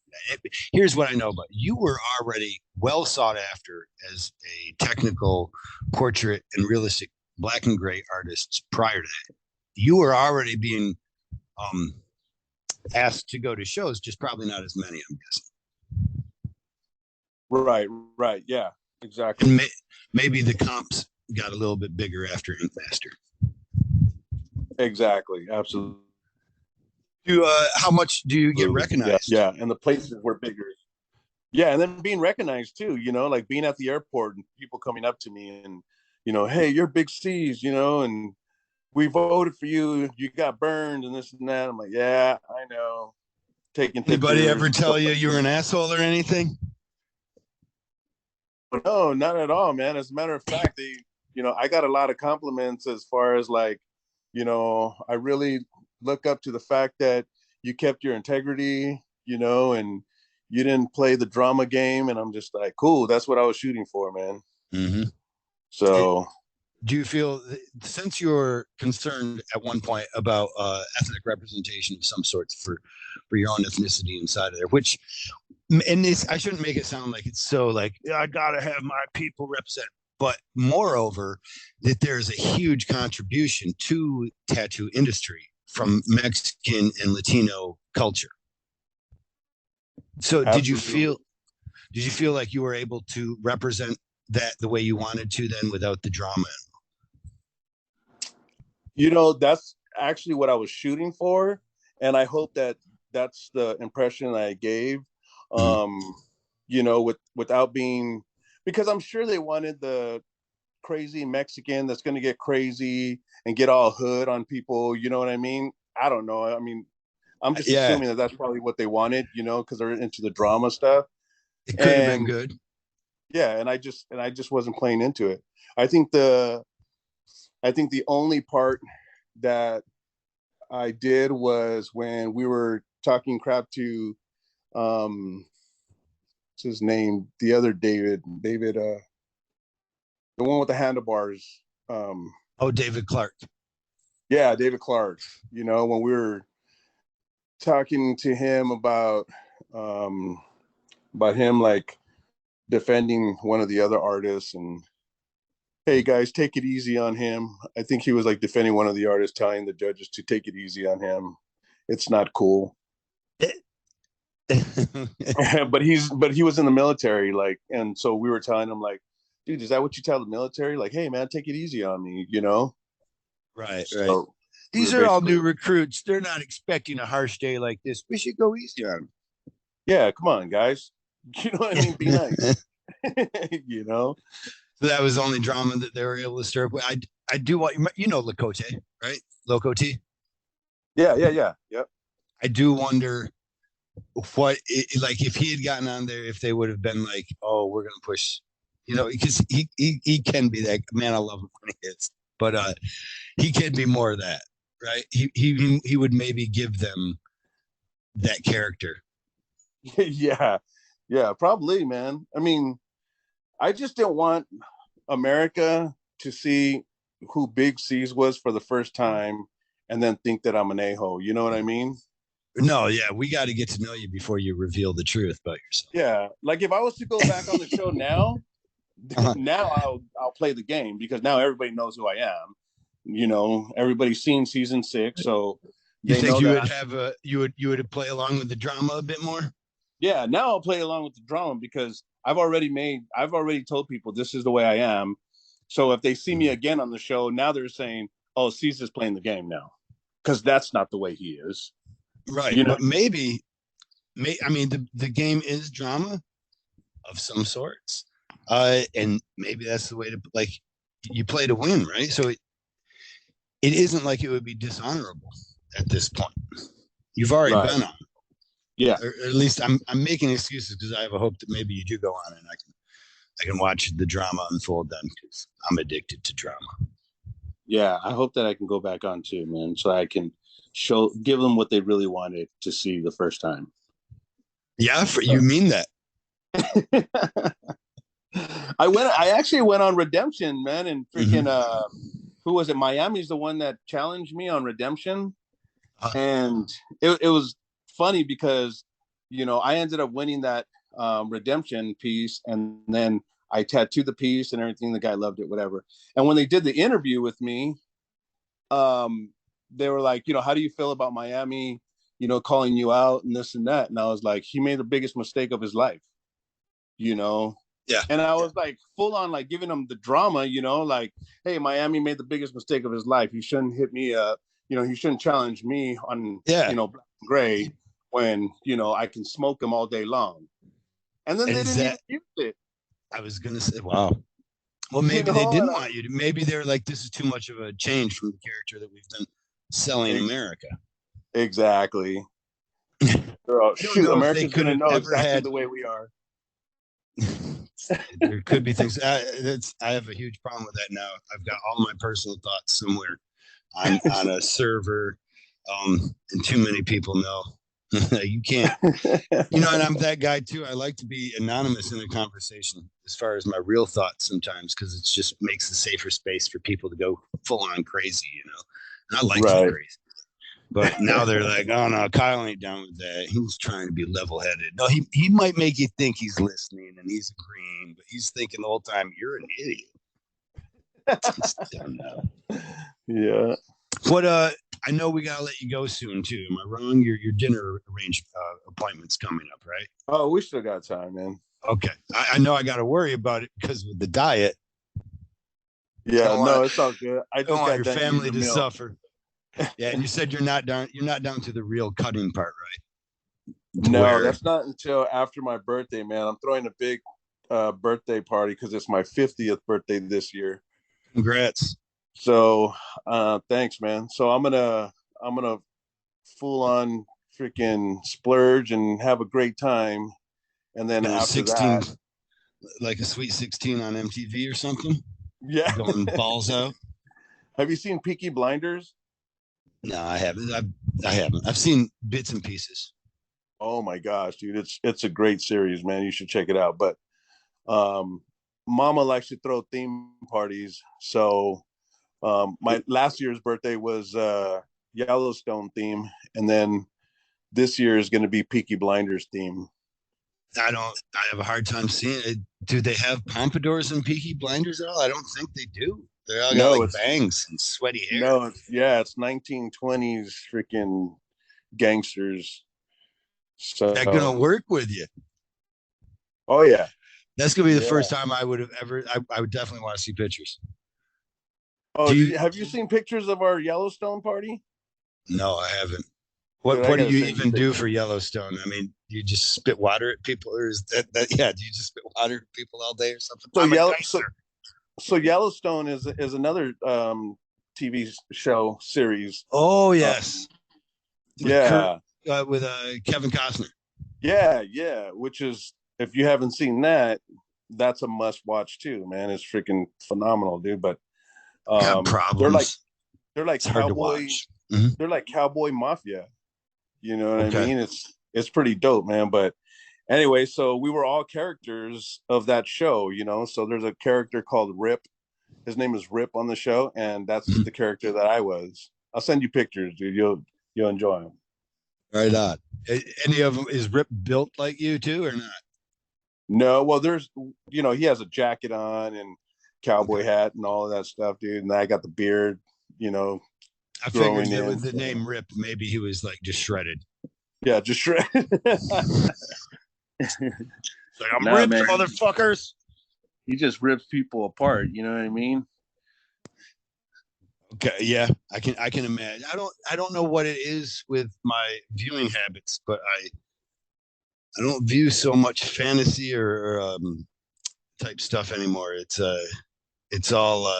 Here's what I know about you. You were already well sought after as a technical portrait and realistic black and gray artist prior to that. You were already being asked to go to shows, just probably not as many, I'm guessing. Right. Yeah, exactly. And maybe the comps got a little bit bigger after Ink Master. Exactly. Absolutely. How much do you get recognized? Yeah, and the places were bigger. Yeah, and then being recognized too, you know, like being at the airport and people coming up to me and, you know, hey, you're Big Ceeze, you know, and we voted for you. You got burned and this and that. I'm like, yeah, I know. Taking anybody ever tell you you're an asshole or anything? No, not at all, man. As a matter of fact, you know, I got a lot of compliments as far as like, you know, I really look up to the fact that you kept your integrity, you know, and you didn't play the drama game. And I'm just like, cool, that's what I was shooting for, man. Mm-hmm. So do you feel, since you're concerned at one point about ethnic representation of some sort for your own ethnicity inside of there, which, and this, I shouldn't make it sound like it's so like, I gotta have my people represent, but moreover, that there's a huge contribution to tattoo industry from Mexican and Latino culture. So Did you feel like you were able to represent that the way you wanted to then without the drama? That's actually what I was shooting for, and I hope that that's the impression I gave. Mhm. Um, without being, because I'm sure they wanted the crazy Mexican that's going to get crazy and get all hood on people. You know what I mean? I don't know. I mean, I'm just Yeah, assuming that that's probably what they wanted, because they're into the drama stuff. it could have been And good. yeah, and I just wasn't playing into it. I think the I think the only part that I did was when we were talking crap to what's his name? The other David, the one with the handlebars. Oh, David Clark. Yeah, David Clark. When we were talking to him about him like defending one of the other artists, and hey guys, take it easy on him. I think he was like defending one of the artists, telling the judges to take it easy on him. It's not cool. but he was in the military, like, and so we were telling him like, dude, is that what you tell the military? Like, hey man, take it easy on me. Right, right. So we were These are all basically, new recruits. They're not expecting a harsh day like this. We should go easy on yeah, come on guys. You know what I mean? Be them. nice. you know So that was the only drama that they were able to stir up. I do want Lakote, right? Locote. yeah. Yep. I do wonder like if he had gotten on there, if they would have been like, oh, we're gonna push, because he can be that man. I love him when he is, but he can be more of that, right? He would maybe give them that character. Yeah, probably, man. I mean, I just didn't want America to see who Big Ceeze was for the first time and then think that I'm an a-hole. You know what I mean? No, yeah, we got to get to know you before you reveal the truth about Yeah. Like if I was to go back on the show now, yourself. now I'll play the game because now everybody knows who I am. Everybody's seen season 6, so You they think know you that. would have you would play along with the drama a bit more? Yeah, now I'll play along with the drama because I've already told people this is the way I am. So if they see me again on the show, now they're saying, "Oh, Caesar's playing the game now," because that's not the way he is. Right, You know? but maybe, I mean, the game is drama of some sorts, and maybe that's the way to like you play to win, right? So it isn't like it would be dishonorable at this point. You've already Right. been on, Yeah. or at least I'm making excuses because I have a hope that maybe you do go on and I can watch the drama unfold then because I'm addicted to drama. Yeah. I hope that I can go back on too, man, so I can give them what they really wanted to see the first time. Yeah, you mean that? I actually went on Redemption, man, and freaking Mm-hmm. who was it? Miami's the one that challenged me on Redemption. Uh, And it was funny because I ended up winning that redemption piece, and then I tattooed the piece and everything. The guy loved it, whatever. And when they did the interview with me, they were like, how do you feel about Miami, calling you out and this and that? And I was like, he made the biggest mistake of his life, you know. yeah, And I was like full on like giving him the drama, like, hey, Miami made the biggest mistake of his life. He shouldn't hit me he shouldn't challenge me on, yeah. black and gray when, I can smoke him all day long. And then And they is didn't even that use it, I was gonna say, wow. Well, you maybe they know, and didn't want you to. Maybe they're like, this is too much of a change from the character that we've been selling America. Exactly. I don't Shoot, know if they America's could gonna have know ever exactly had. the way we are. There could be things. I have a huge problem with that now. I've got all my personal thoughts somewhere on a server, and too many people know. You can't, and I'm that guy too. I like to be anonymous in a conversation as far as my real thoughts sometimes because it just makes a safer space for people to go full on crazy. And I like to be Right. crazy. But now they're like, oh no, Kyle ain't down with that. He's trying to be level headed. No, he might make you think he's listening and he's agreeing, but he's thinking the whole time you're an idiot. Yeah. What I know we gotta let you go soon too. Am I wrong? Your dinner arranged appointments coming up, right? Oh, we still got time, man. Okay, I know I got to worry about it because with the diet, I Yeah, don't want no, it's all good. I I don't just want got your done eating family a to meal. suffer. Yeah, and you said you're not down. You're not down to the real cutting part, right? To No, where that's not until after my birthday, man. I'm throwing a big birthday party because it's my 50th birthday this year. congrats. So thanks, man. So I'm gonna full on freaking splurge and have a great time. And then Going after 16, that, like a sweet 16 on MTV or something. yeah. Going balls out. Have you seen Peaky Blinders? No, I haven't. I haven't. I've seen bits and pieces. Oh my gosh, dude, it's a great series, man. You should check it out. But um Mama likes to throw theme parties. So my last year's birthday was Yellowstone theme, and then this year is going to be Peaky Blinders theme. I don't. I have a hard time seeing it. Do they have pompadours and Peaky Blinders at all? I don't think they do. They all got No, like it's bangs and sweaty hair. no, it's yeah, it's 1920s freaking gangsters. That gonna So, work with you? oh yeah, That's gonna be the yeah. first time I would have ever. I would definitely want to see pictures. Oh, Do you? have you seen pictures of our Yellowstone party? No, I haven't. Dude, I What do gotta you send you even do for pictures. Yellowstone? I mean, you just spit water at people, or is that yeah? Do you just spit water at people all day or something? So I'm a yellow, dicer. so Yellowstone is another TV show series. Oh Uh, yes, with Kurt, yeah, with Kevin Costner. yeah. Which is, if you haven't seen that, that's a must watch too, man. It's freaking phenomenal, dude. But Got they're like problems. they're like It's hard to cowboy watch. Mm-hmm. they're like cowboy mafia. You know what I Okay. mean? It's pretty dope, man. But anyway, so we were all characters of that show, you know. So there's a character called Rip. His name is Rip on the show, and that's Mhm. the character that I was. I'll send you pictures, dude. You'll enjoy them. Right on. Any of them is Rip built like you too, or not? No, well, there's he has a jacket on and cowboy Okay. hat and all of that stuff, dude. And I got the beard, you know, I figured growing that in. with the So name Rip, maybe he was like just shredded. yeah, just shred. It's like I'm Nah, ripped, man, motherfuckers. he just rips people apart. You know what I mean? Okay, yeah, I can imagine. I don't know what it is with my viewing habits, but I don't view so much fantasy or type stuff anymore. It's all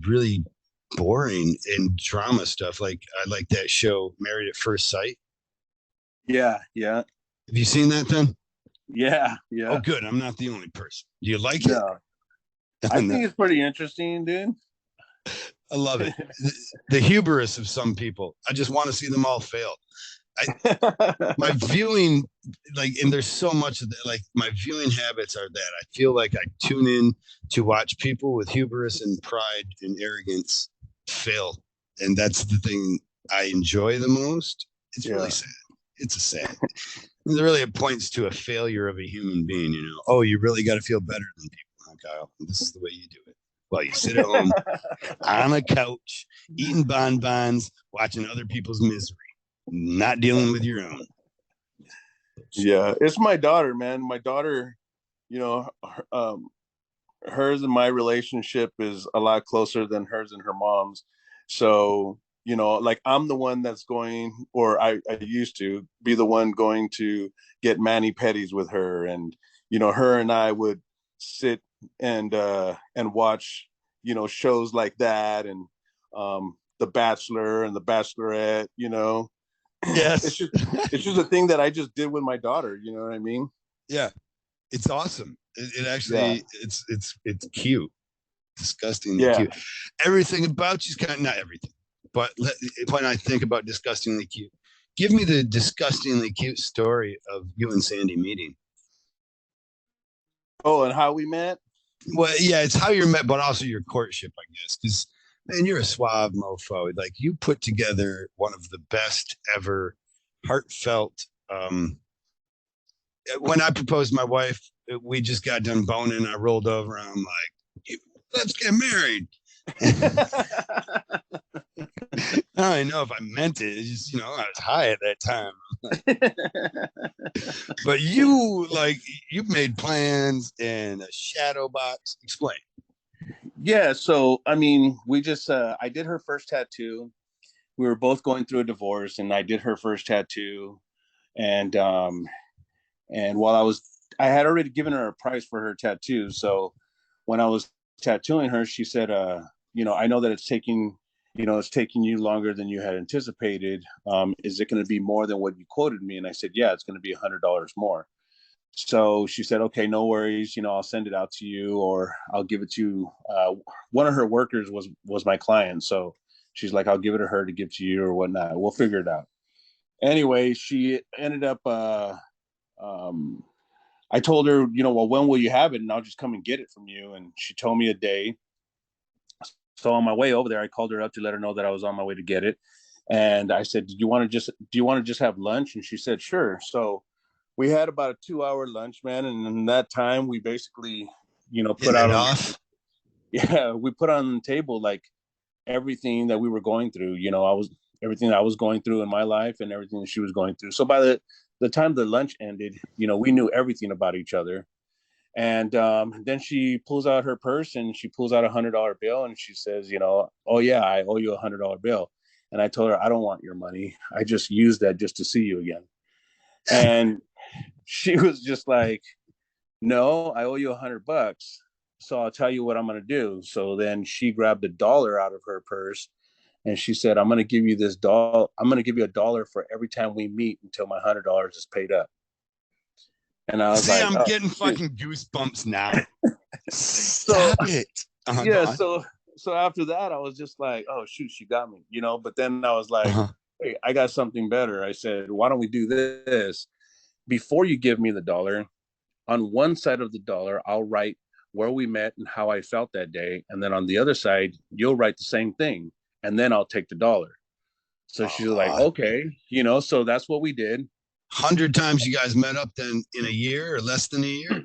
really boring and drama stuff. Like I like that show Married at First Sight. Yeah, Have you seen that then? Oh, yeah. good. I'm not the only person. Do you like it? No, I No, think it's pretty interesting, dude. I love it. The hubris of some people. I just want to see them all fail. My viewing, like, and there's so much of that. Like, my viewing habits are that I feel like I tune in to watch people with hubris and pride and arrogance fail, and that's the thing I enjoy the most. It's really Yeah. sad. It's a sad. Really, it points to a failure of a human being. You know, oh, you really got to feel better than people, huh, Kyle? This is the way you do it. Well, you sit at home on a couch, eating bonbons, watching other people's misery, not dealing with your own. Yeah, it's my daughter, man. My daughter, you know, hers and my relationship is a lot closer than hers and her mom's. So, like I'm the one that's going, or I used to be the one going to get mani pedis with her, and her and I would sit and watch shows like that, and The Bachelor and The Bachelorette. It's Yes. just it's just a thing that I just did with my daughter. You know what I mean? Yeah. It's awesome. It Yeah, actually it's cute. Disgustingly yeah. cute. Everything about you's kind of not everything. But when I think about disgustingly cute, give me the disgustingly cute story of you and Sandy meeting. Oh, and how we met? Well, yeah, it's how you're met, but also your courtship, I guess. Because man, you're a suave mofo. Like you put together one of the best ever heartfelt. When I proposed to my wife, we just got done boning. I rolled over. And I'm like, let's get married. I know if I meant it. It's just, I was high at that time. But you've made plans in a shadow box. Explain. Yeah, so I mean, we just I did her first tattoo. We were both going through a divorce, and I did her first tattoo. And while I had already given her a price for her tattoo. So when I was tattooing her, she said, I know that it's taking you longer than you had anticipated. Is it going to be more than what you quoted me? And I said, yeah, it's going to be $100 more. So she said, okay, no worries. I'll send it out to you, or I'll give it to you. One of her workers was my client. So she's like, I'll give it to her to give to you or whatnot. We'll figure it out. Anyway, she ended up, um, I told her, well, when will you have it? And I'll just come and get it from you. And she told me a day. So on my way over there, I called her up to let her know that I was on my way to get it. And I said, do you want to just have lunch? And she said, sure. So we had about a 2-hour lunch, man. And in that time, we basically, put Getting out it on, off. yeah, we put on the table like everything that we were going through. Everything that I was going through in my life and everything that she was going through. So by the time the lunch ended, we knew everything about each other. And then she pulls out her purse and she pulls out $100 bill and she says, oh yeah, I owe you $100 bill. And I told her, I don't want your money. I just used that just to see you again. And she was just like, no, I owe you $100. So I'll tell you what I'm going to do. So then she grabbed $1 out of her purse and she said, I'm going to give you this dollar. I'm going to give you $1 for every time we meet until my $100 is paid up. And I was See, like, I'm oh, getting shoot. fucking goosebumps now. So Stop it. Go yeah, on. so after that, I was just like, oh shoot, she got me, But then I was like, Uh-huh. hey, I got something better. I said, why don't we do this? Before you give me the dollar, on one side of the dollar, I'll write where we met and how I felt that day, and then on the other side, you'll write the same thing, and then I'll take the dollar. So she's like, okay, So that's what we did. 100 times you guys met up then in a year or less than a year?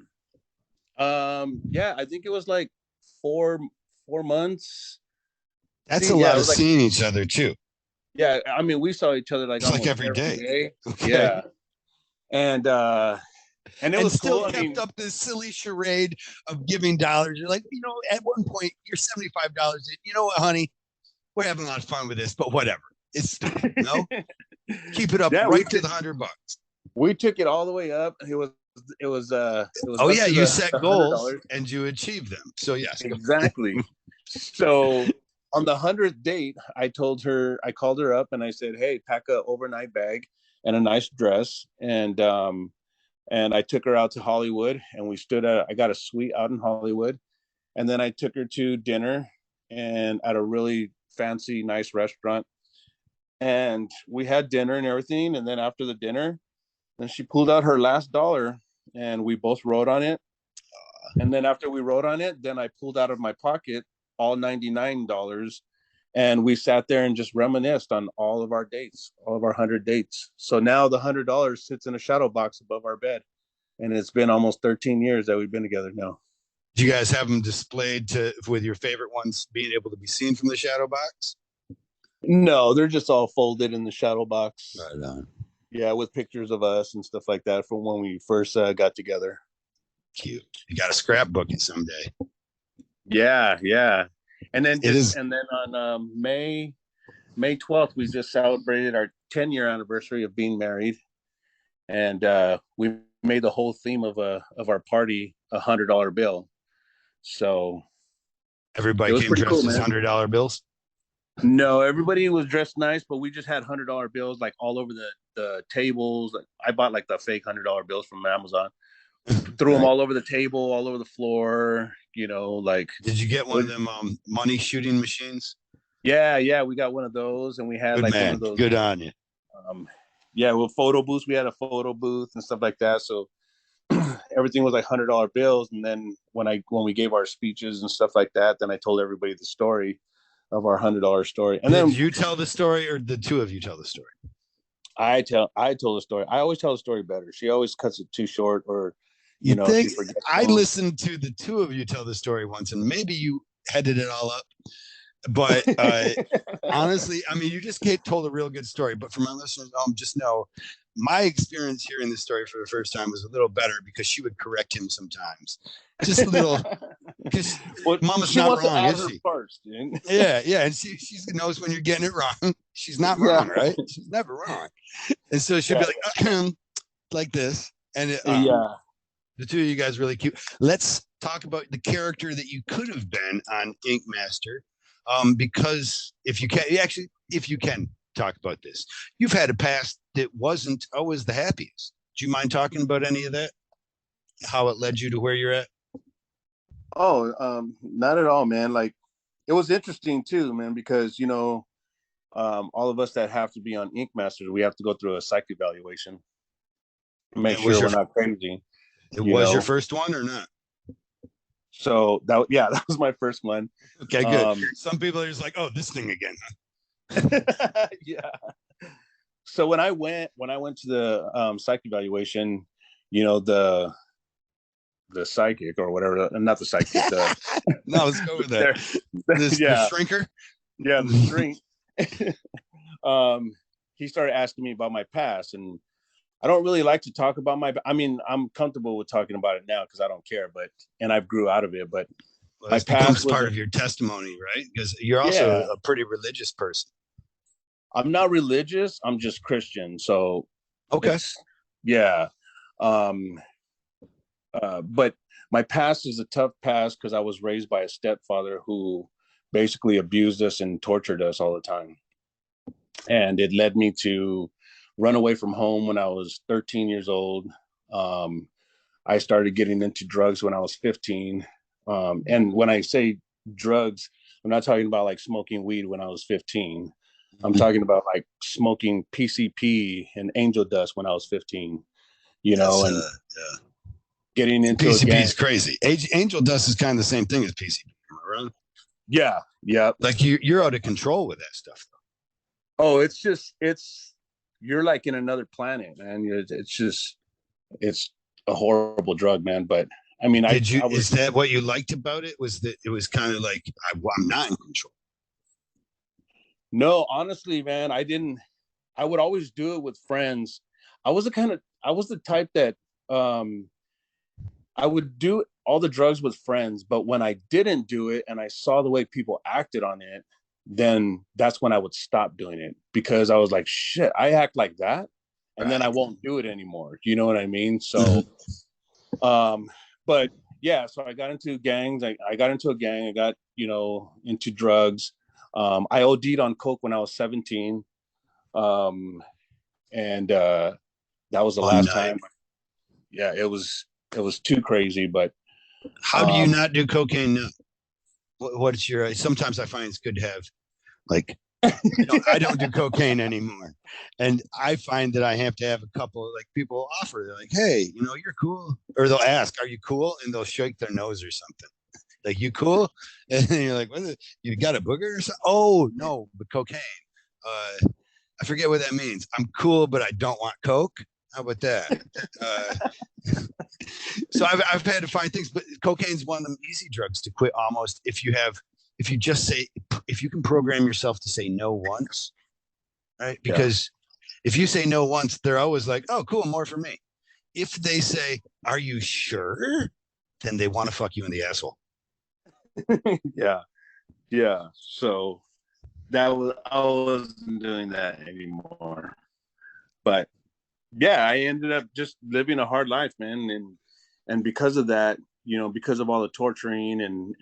Yeah, I think it was like 4 months. That's a See, yeah, lot it of was like, seeing each other too. yeah, I mean, we saw each other like It's like almost every every day. day. Okay. Yeah. And it And was still cool. I kept mean, up this silly charade of giving dollars. You're like, at one point you're $75. You know what, honey? We're having a lot of fun with this, but whatever. It's stupid. No, keep it up yeah, right to the $100. we took it all the way up. It was Oh up yeah, to you the set goals $100. and you achieved them. So yes, Exactly. So on the 100th date, I called her up and I said, hey, pack a overnight bag and a nice dress. And I took her out to Hollywood and I got a suite out in Hollywood. And then I took her to dinner and at a really fancy, nice restaurant. And we had dinner and everything. And then after the dinner, then she pulled out her last dollar and we both wrote on it. And then after we wrote on it, then I pulled out of my pocket all $99 and we sat there and just reminisced on all of our dates, all of our 100 dates. So now the $100 sits in a shadow box above our bed. And it's been almost 13 years that we've been together now. do you guys have them displayed with your favorite ones being able to be seen from the shadow box? No, they're just all folded in the shadow box. Right on. Yeah, with pictures of us and stuff like that from when we first got together. Cute. You got to scrapbook it someday. Yeah, yeah. And then It is. and then on May 12th, we just celebrated our 10-year anniversary of being married, and we made the whole theme of our party $100 bill. So it Everybody was came pretty cool, dressed as man. $100 bills. No, everybody was dressed nice, but we just had $100 bills like all over the tables. Like, I bought like the fake $100 bills from Amazon, threw them Right. all over the table, all over the floor. Like Did you get one of them money shooting machines? yeah, we got one of those, and we had Good like one man. of those. Good on you. Yeah, with photo booths, we had a photo booth and stuff like that. So everything was like $100 bills. And then when we gave our speeches and stuff like that, then I told everybody the story of our $100 story. And Did then you tell the story, or the two of you tell the story? I told the story. I always tell the story better. She always cuts it too short, or You she think forgets I things. listened to the two of you tell the story once, and maybe you headed it all up. But honestly, I mean, you just told a real good story. But for my listeners, just know my experience hearing this story for the first time was a little better because she would correct him sometimes, just a little. Because Well, Mama's she not wants to wrong, add is her she? first, dude. Yeah, and she knows when you're getting it wrong. She's not Yeah, wrong, right? She's never wrong. And so she'll yeah, be like, like this, and yeah. the two of you guys really cute. Let's talk about the character that you could have been on Ink Master, because if you can talk about this, you've had a past that wasn't always the happiest. Do you mind talking about any of that? How it led you to where you're at? Oh, not at all, man. Like it was interesting too, man, because all of us that have to be on Ink Masters, we have to go through a psych evaluation, make It was sure your we're not crazy, it you was your know. first one or not? So yeah, that was my first one. Okay, good. Um, Some people are just like, oh, this thing again. yeah. So when I went to the psych evaluation, the psychic or whatever, not the psychic, No, let's go with that. there, The yeah, shrinker. yeah, the shrink. He started asking me about my past, and I don't really like to talk about I mean, I'm comfortable with talking about it now because I don't care, and I've grew out of it. But Well, my this becomes past part wasn't. of your testimony, right? Because you're also Yeah, a pretty religious person. I'm not religious. I'm just Christian. So Okay. it's yeah. Um, but my past is a tough past because I was raised by a stepfather who basically abused us and tortured us all the time. And it led me to run away from home when I was 13 years old. Um, I started getting into drugs when I was 15. And when I say drugs, I'm not talking about like smoking weed when I was 15. I'm Mhm. talking about like smoking PCP and angel dust when I was 15, That's and yeah. getting into a PCP gang. is crazy. Angel dust is kind of the same thing as PCP. Am I wrong? Yeah. Yeah. Like you're out of control with that stuff. Oh, you're like in another planet, man. It's a horrible drug, man. But I mean, Did you? I Is was, that what you liked about it? Was that it was kind of like I'm not in control. no, honestly, man, I would always do it with friends. I was the type that, um, I would do all the drugs with friends, but when I didn't do it and I saw the way people acted on it, then that's when I would stop doing it because I was like, shit, I act like that. And then I Right. won't do it anymore. You know what I mean? So, Mhm. um, but yeah, so I got into gangs. I got into a gang. I got, into drugs. I OD'd on coke when I was 17. Um, and that was the One last night. time. Yeah, it was too crazy, but How do you um, not do cocaine now? What's your? Sometimes I find it's good to have like I don't do cocaine anymore. And I find that I have to have a couple like people offer. They're like, hey, you're cool. Or they'll ask, are you cool? And they'll shake their nose or something. Like, you cool? And then you're like, what is it? You got a booger or something? Oh, no, but cocaine. I forget what that means. I'm cool, but I don't want coke. How about that? Uh, so I've had to find things, but cocaine's one of them easy drugs to quit almost if you just say, if you can program yourself to say no once, right? yeah, Because if you say no once, they're always like, oh, cool, more for me. If they say, are you sure? Then they want to fuck you in the asshole. yeah, yeah. So I wasn't doing that anymore. But yeah, I ended up just living a hard life, man, and because of that, because of all the torturing and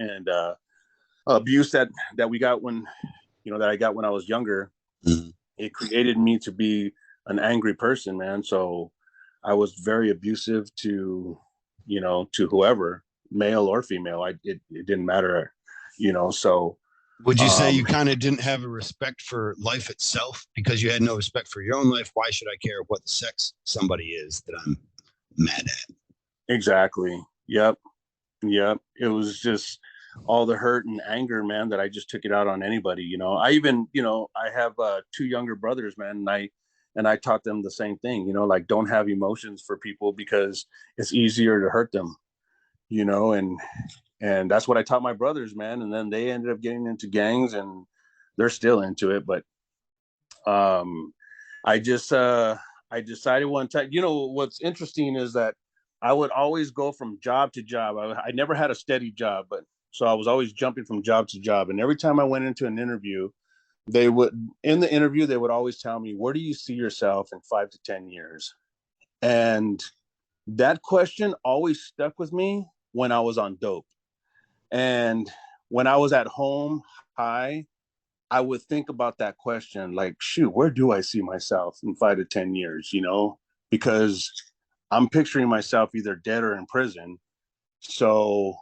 abuse that we got that I got when I was younger, Mhm. it created me to be an angry person, man. So I was very abusive to whoever, male or female. It didn't matter, So Would you say you um, kind of didn't have a respect for life itself because you had no respect for your own life? Why should I care what sex somebody is that I'm mad at? exactly. Yep. Yep. It was just all the hurt and anger, man, that I just took it out on anybody. I even, I have two younger brothers, man, and I taught them the same thing, like don't have emotions for people because it's easier to hurt them, and and that's what I taught my brothers, man. And then they ended up getting into gangs, and they're still into it. But um, I just I decided one time. You know what's interesting is that I would always go from job to job. I never had a steady job, but so I was always jumping from job to job. And every time I went into an interview, they would in the interview they would always tell me, "Where do you see yourself in 5 to 10 years?" And that question always stuck with me when I was on dope. And when I was at home high, I would think about that question like, shoot, where do I see myself in 5 to 10 years? Because I'm picturing myself either dead or in prison. So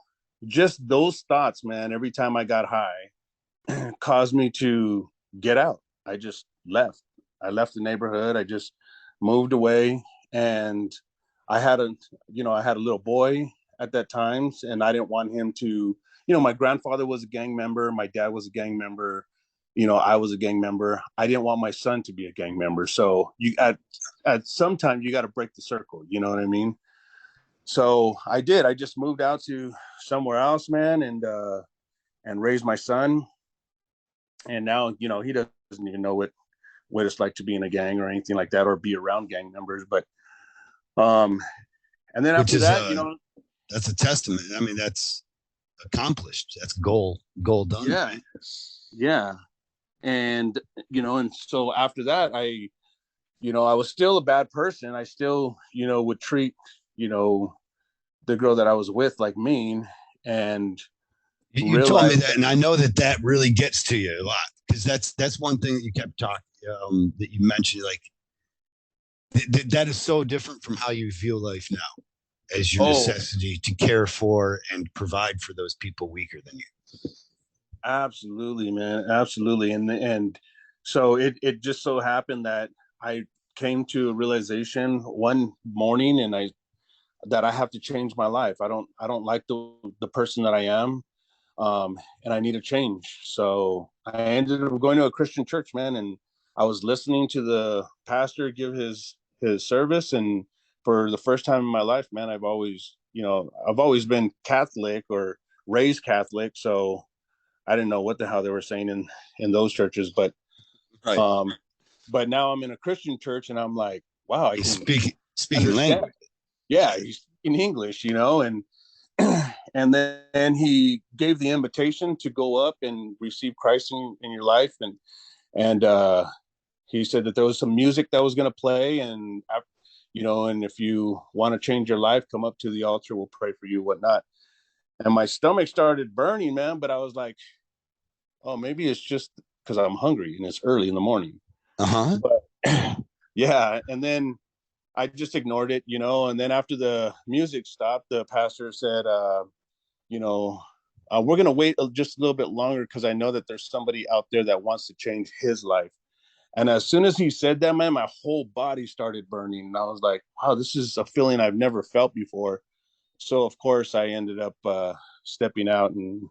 just those thoughts, man, every time I got high caused me to get out. I just left. I left the neighborhood. I just moved away. And I had I had a little boy at that time, and I didn't want him to, my grandfather was a gang member. My dad was a gang member. I was a gang member. I didn't want my son to be a gang member. So at some time you got to break the circle. You know what I mean? So I did. I just moved out to somewhere else, man, and raised my son. And now, he doesn't even know what it's like to be in a gang or anything like that, or be around gang members. But and then Which after is that, that's a testament. I mean, that's accomplished. That's goal done. Yeah. Right? Yeah. And and so after that, I was still a bad person. I still, would treat, the girl that I was with like mean. And You told me that, and I know that really gets to you a lot, because that's one thing that you kept talking, that you mentioned, like that is so different from how you view life now, as your necessity to care for and provide for those people weaker than you. Absolutely, man. Absolutely. And so it just so happened that I came to a realization one morning, and that I have to change my life. I don't like the person that I am. And I need a change. So I ended up going to a Christian church, man, and I was listening to the pastor give his service. And for the first time in my life, man, I've always been Catholic or raised Catholic, so I didn't know what the hell they were saying in those churches. But right. But now I'm in a Christian church, and I'm like, wow, I can speaking language. Yeah, he's in English, and and then he gave the invitation to go up and receive Christ in your life. And he said that there was some music that was going to play, and and if you want to change your life, come up to the altar, we'll pray for you, whatnot. And my stomach started burning, man, but I was like, oh, maybe it's just because I'm hungry and it's early in the morning. But yeah, and then I just ignored it, and then after the music stopped, the pastor said, we're going to wait just a little bit longer, because I know that there's somebody out there that wants to change his life. And as soon as he said that, man, my whole body started burning. And I was like, wow, this is a feeling I've never felt before. So, of course, I ended up stepping out and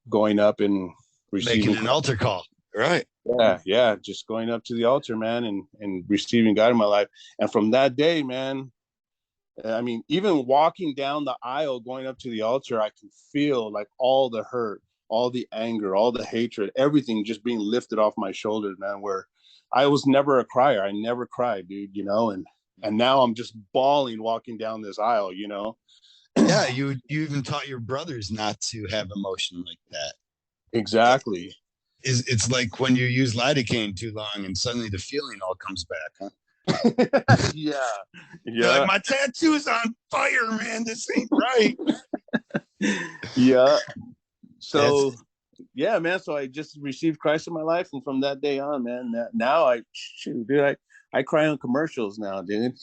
going up and receiving making an altar call. Right. Yeah. Just going up to the altar, man, and receiving God in my life. And from that day, man, I mean, even walking down the aisle, going up to the altar, I can feel like all the hurt, all the anger, all the hatred, everything just being lifted off my shoulders, man, where I was never a crier. I never cried, dude, and now I'm just bawling walking down this aisle. Yeah. You even taught your brothers not to have emotion like that. Exactly. It's like when you use lidocaine too long and suddenly the feeling all comes back, huh? Yeah. Like, my tattoo's on fire, man. This ain't right. Yeah. So yeah, man. So I just received Christ in my life, and from that day on, man, now I cry on commercials now, dude.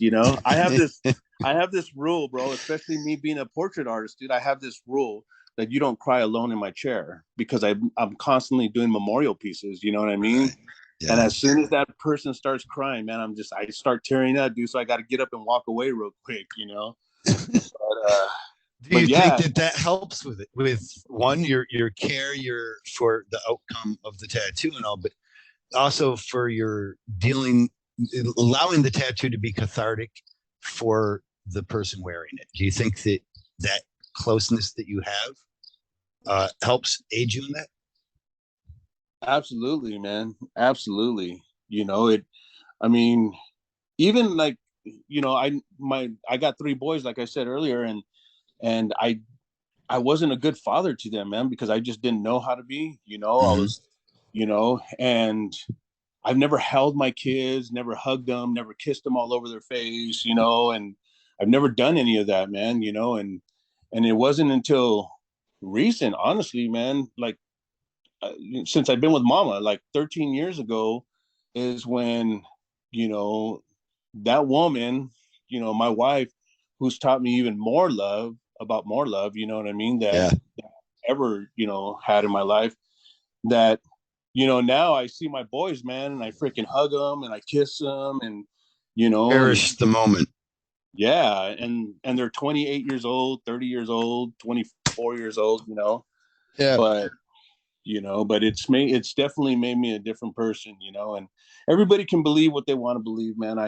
I have this rule, bro. Especially me being a portrait artist, dude. I have this rule that you don't cry alone in my chair, because I'm constantly doing memorial pieces. You know what I mean? Right. Yeah. And as soon as that person starts crying, man, I start tearing up, dude. So I got to get up and walk away real quick, Do you think that helps with it? With one, your care, for the outcome of the tattoo and all, but also for your allowing the tattoo to be cathartic for the person wearing it. Do you think that closeness that you have helps aid you in that? Absolutely, man. Absolutely. I mean, even like, I got three boys, like I said earlier, and I wasn't a good father to them, man, because I just didn't know how to be, I Mm-hmm. was, and I've never held my kids, never hugged them, never kissed them all over their face, and I've never done any of that, man, and it wasn't until recent, honestly, man, like uh, since I've been with mama, like 13 years ago is when, you know, that woman, my wife, who's taught me even more love about more love, you know what I mean, Yeah. that I ever, had in my life, that, now I see my boys, man, and I freaking hug them and I kiss them and, and Cherish the moment. yeah. And they're 28 years old, 30 years old, 24 years old, Yeah. but but it's definitely made me a different person, and everybody can believe what they want to believe, man.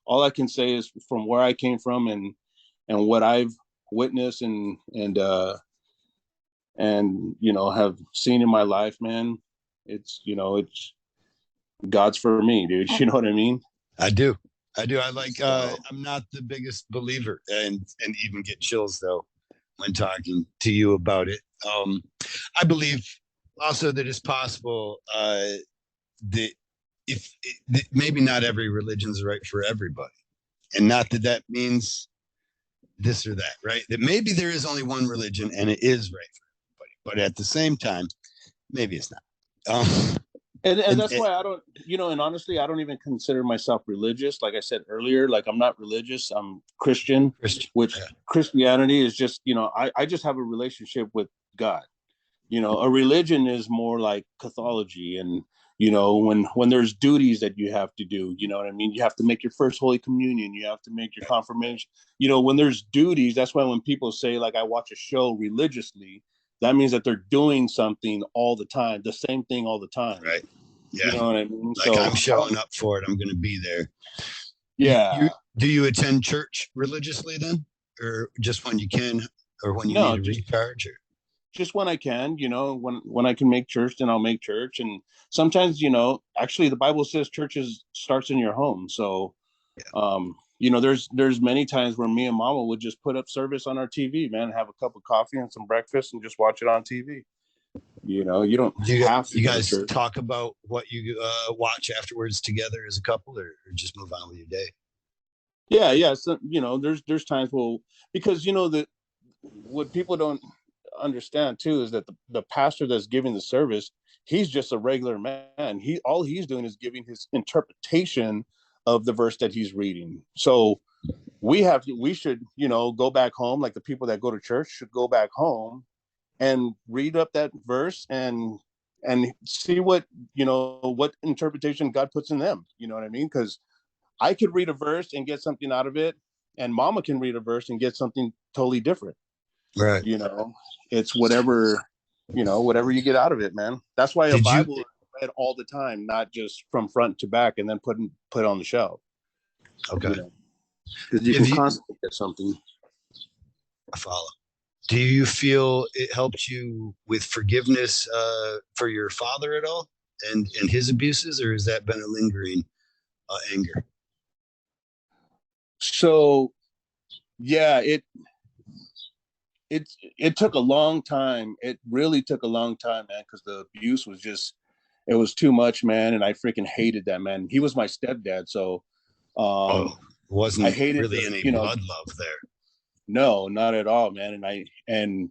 All I can say is from where I came from and what I've witnessed and have seen in my life, man. It's God's for me, dude. You know what I mean? I do. I do. I like So I'm not the biggest believer and even get chills though when talking to you about it. I believe also that it's possible that if that maybe not every religion's right for everybody. And not that that means this or that, right? That maybe there is only one religion and it is right for everybody. But at the same time, maybe it's not. Um, and and, that's and why I don't, and honestly, I don't even consider myself religious. Like I said earlier, like I'm not religious. I'm Christian, Christian, which yeah, Christianity is just, I just have a relationship with God. A religion is more like pathology, and when there's duties that you have to do, you know what I mean, you have to make your first holy communion, you have to make your confirmation, when there's duties. That's why when people say like I watch a show religiously, that means that they're doing something all the time, the same thing all the time. right. You Yeah. know what I mean? Like So I'm showing up for it. I'm going to be there. You yeah. do you attend church religiously then, or just when you can, or when you need No, to just recharge? Or when I can, when I can make church, then I'll make church. And sometimes, actually the Bible says churches starts in your home. So there's many times where me and mama would just put up service on our TV, man, have a cup of coffee and some breakfast and just watch it on TV. You don't do have to you go to guys church. talk about what you watch afterwards together as a couple, or just move on with your day? Yeah, yeah. So, there's times because what people don't understand too is that the pastor that's giving the service, he's just a regular man. All he's doing is giving his interpretation of the verse that he's reading. So we should, go back home, like the people that go to church should go back home and read up that verse and see what interpretation God puts in them. You know what I mean? Because I could read a verse and get something out of it, and mama can read a verse and get something totally different. Right. you know it's whatever you get out of it, man. That's why a Did you? Bible is read all the time, not just from front to back and then put on the shelf, Okay. because you Have can you? constantly get something. I follow. Do you feel it helped you with forgiveness for your father at all, and his abuses, or has that been a lingering anger? So yeah, it took a long time. It really took a long time, man, because the abuse was just, it was too much, man, and I freaking hated that, man. He was my stepdad, so Oh, I wasn't hated really any blood love there. no, not at all, man. And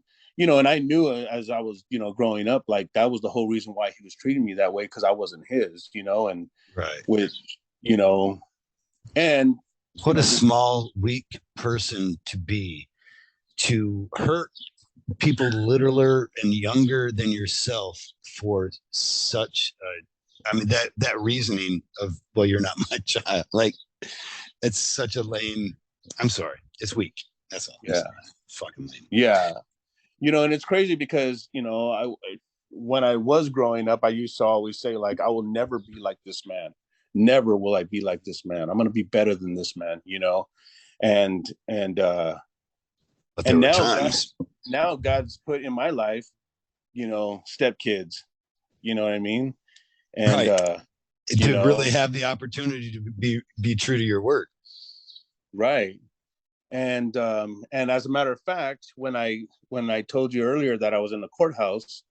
I knew as I was, growing up, like that was the whole reason why he was treating me that way, because I wasn't his, and Right. with, you know, and What a just small, weak person to be, to hurt people littler and younger than yourself for such I mean that reasoning of, well, you're not my child. Like, it's such a lame, I'm sorry, it's weak. That's all. yeah, Fucking lame. yeah, and it's crazy because when I was growing up, I used to always say like, I will never be like this man. Never will I be like this man. I'm gonna be better than this man, and But there And were now times. God's put in my life, stepkids, you know what I mean? And, Right. you To know, really have the opportunity to be true to your word. right. And as a matter of fact, when I told you earlier that I was in the courthouse,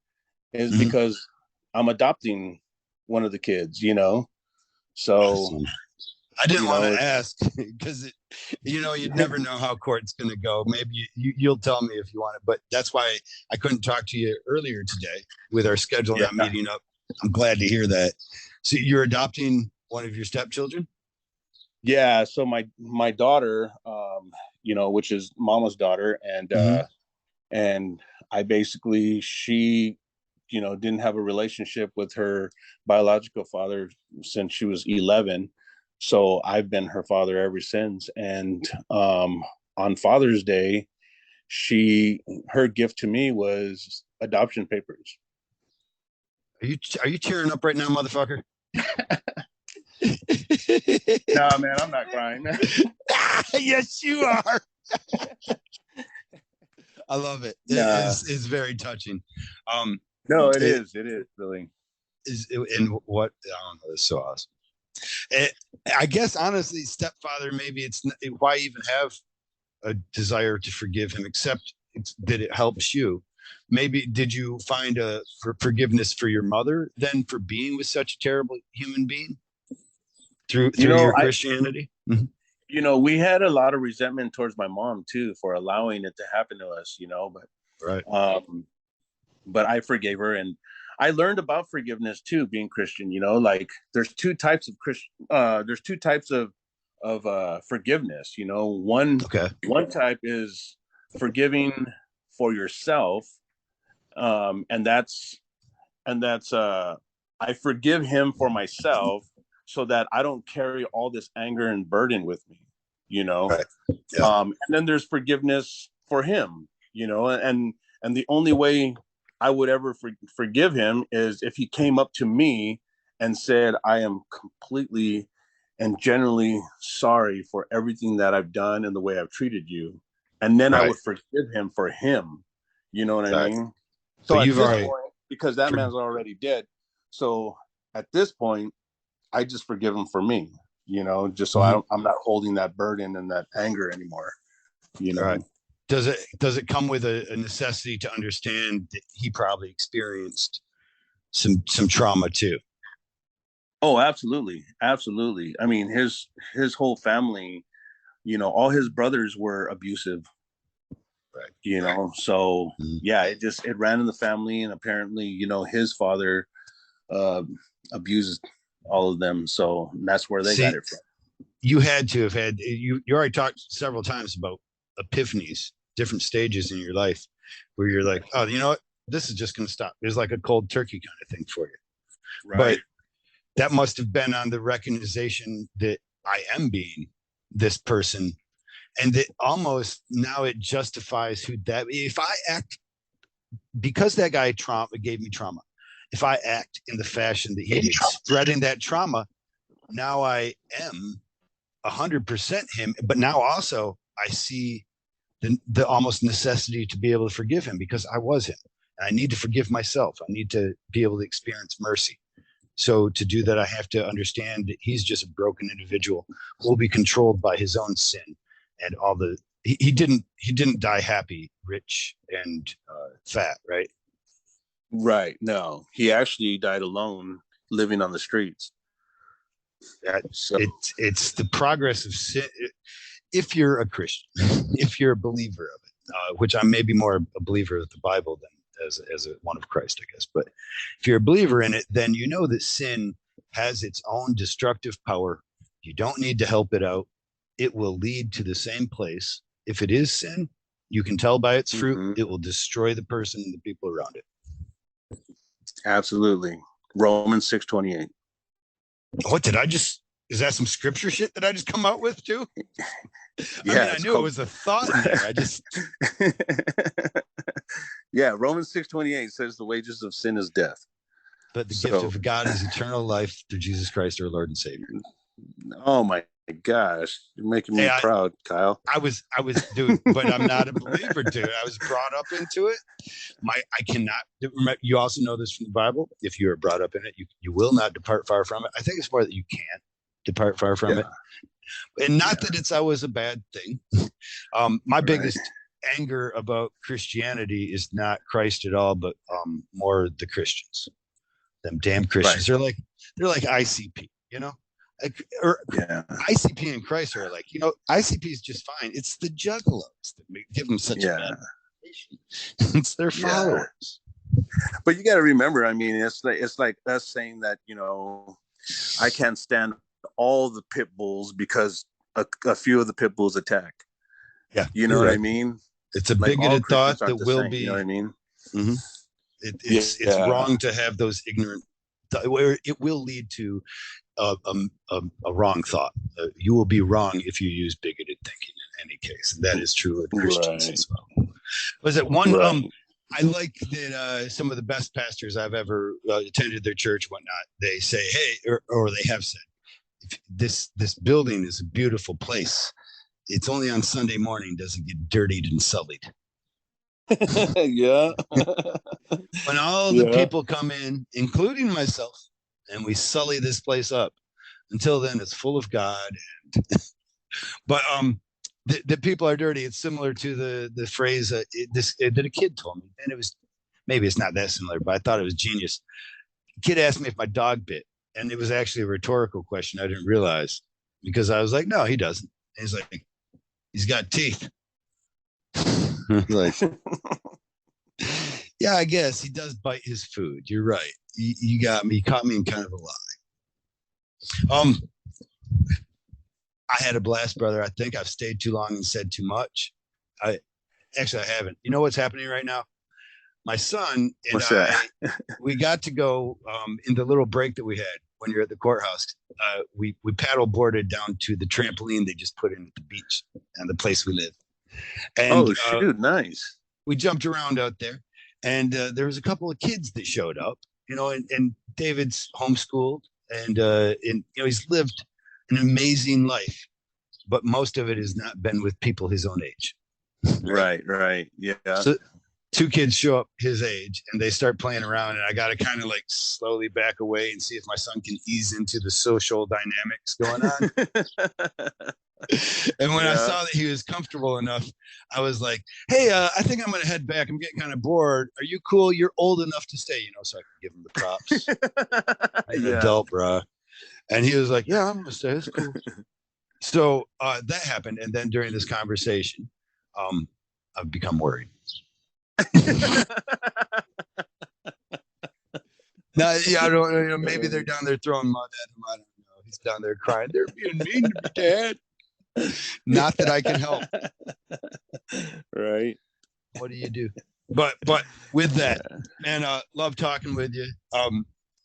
is Mhm. because I'm adopting one of the kids, So, Awesome. I didn't you want know, to ask because you'd never know how court's going to go. Maybe you'll tell me if you want it, but that's why I couldn't talk to you earlier today with our schedule yeah, not meeting up. I'm glad to hear that. So you're adopting one of your stepchildren? yeah. So my daughter, which is mama's daughter, Mm-hmm. and I basically she, didn't have a relationship with her biological father since she was 11. So I've been her father ever since. And on Father's Day, her gift to me was adoption papers. Are you tearing up right now, motherfucker? No, man, I'm not crying. Yes, you are. I love it. Nah. It's very touching. No, it it is. It is really. is and what I don't know. It's so awesome. It, I guess honestly, stepfather. Maybe it's why even have a desire to forgive him, except that it helps you. Maybe did you find forgiveness for your mother then for being with such a terrible human being through your I Christianity? Mhm. we had a lot of resentment towards my mom too for allowing it to happen to us, Right. but I forgave her, and I learned about forgiveness too, being Christian. Like there's two types of Christian. There's two types of forgiveness. Okay. One type is forgiving for yourself, and that's I forgive him for myself so that I don't carry all this anger and burden with me. You know, Right. Yeah. and then there's forgiveness for him. And the only way I would ever forgive him is if he came up to me and said, I am completely and genuinely sorry for everything that I've done and the way I've treated you. And then I Right. would forgive him for him. You know what I Exactly. mean? So But at you've this already. point, because that For, man's already dead, so at this point, I just forgive him for me, just so Mhm. I'm not holding that burden and that anger anymore, you Right. know. Does it come with a necessity to understand that he probably experienced some trauma too? Oh, absolutely, absolutely. I mean, his whole family, all his brothers were abusive, Right. So Mhm. yeah, it ran in the family, and apparently, his father uh, abused all of them, so that's where they got See, it from. you had to have had you already talked several times about epiphanies, different stages in your life where you're like, oh, you know what? This is just going to stop. There's like a cold turkey kind of thing for you. But Right. that must have been on the recognition that I am being this person. And that almost now it justifies who that if I act because that guy trauma gave me trauma. If I act in the fashion that he did, spreading that trauma, now I am 100% him. But now also I see the almost necessity to be able to forgive him because I was him. I need to forgive myself. I need to be able to experience mercy. So to do that, I have to understand that he's just a broken individual who will be controlled by his own sin and all the. He didn't die happy, rich, and fat, right? Right. No, he actually died alone, living on the streets. That So, it's the progress of sin. If you're a Christian, if you're a believer of it, which I'm maybe more a believer of the Bible than as a one of Christ, I guess. But if you're a believer in it, then you know that sin has its own destructive power. You don't need to help it out. It will lead to the same place. If it is sin, you can tell by its fruit. mhm, It will destroy the person and the people around it. absolutely. Romans 6:28. What did I just? Is that some scripture shit that I just come out with too? I mean, Yeah, I it's knew it called. was a thought in there. I just Yeah, Romans 6:28 says the wages of sin is death. but the gift So, of God is eternal life through Jesus Christ, our Lord and Savior. oh my gosh, you're making Hey, me proud, Kyle. I was dude, but I'm not a believer, dude. I was brought up into it. I cannot. You also know this from the Bible. If you are brought up in it, you will not depart far from it. I think it's more that you can't depart far from it, and not that it's always a bad thing. My biggest anger about Christianity is not Christ at all, but more the Christians. Them damn Christians. They're like ICP, you know. Or ICP and Christ are like, ICP is just fine. It's the juggalos that give them such a bad reputation. It's their followers. But you got to remember, I mean, it's like us saying that, I can't stand all the pit bulls because a few of the pit bulls attack. Yeah, you know what I mean. It's a bigoted thought that will be. You know what I mean. Mm-hmm. It's wrong to have those ignorant. Where it will lead to a wrong thought. You will be wrong if you use bigoted thinking in any case. And that is true of Christians as well. Was it one? I like that some of the best pastors I've ever attended their church, whatnot, they say, hey, or they have said, this building is a beautiful place. It's only on Sunday morning does it get dirtied and sullied. Yeah. When all the people come in, including myself, and we sully this place up. Until then, it's full of God. But the people are dirty. It's similar to the phrase that a kid told me, and it was, maybe it's not that similar, but I thought it was genius. The kid asked me if my dog bit, and it was actually a rhetorical question. I didn't realize, because I was like, no, he doesn't. And he's like, he's got teeth. Like, yeah, I guess he does bite his food. You're right. You got me. You caught me in kind of a lie. I had a blast, brother. I think I've stayed too long and said too much. I haven't. You know what's happening right now? My son and we got to go in the little break that we had when you're at the courthouse. We paddle boarded down to the trampoline they just put in at the beach and the place we live. And, shoot, nice. We jumped around out there, and there was a couple of kids that showed up, and David's homeschooled, and he's lived an amazing life, but most of it has not been with people his own age. Right. Yeah. So 2 kids show up his age, and they start playing around, and I got to kind of like slowly back away and see if my son can ease into the social dynamics going on. And when I saw that he was comfortable enough, I was like, hey, I think I'm going to head back. I'm getting kind of bored. Are you cool? You're old enough to stay, so I could give him the props. I'm an adult, bro. And he was like, yeah, I'm going to stay. That's cool. So that happened. And then during this conversation, I've become worried. Now, I don't know. Maybe they're down there throwing mud at him. I don't know. He's down there crying. They're being mean to me, Dad. Not that I can help. Right. What do you do? But with that, man, love talking with you.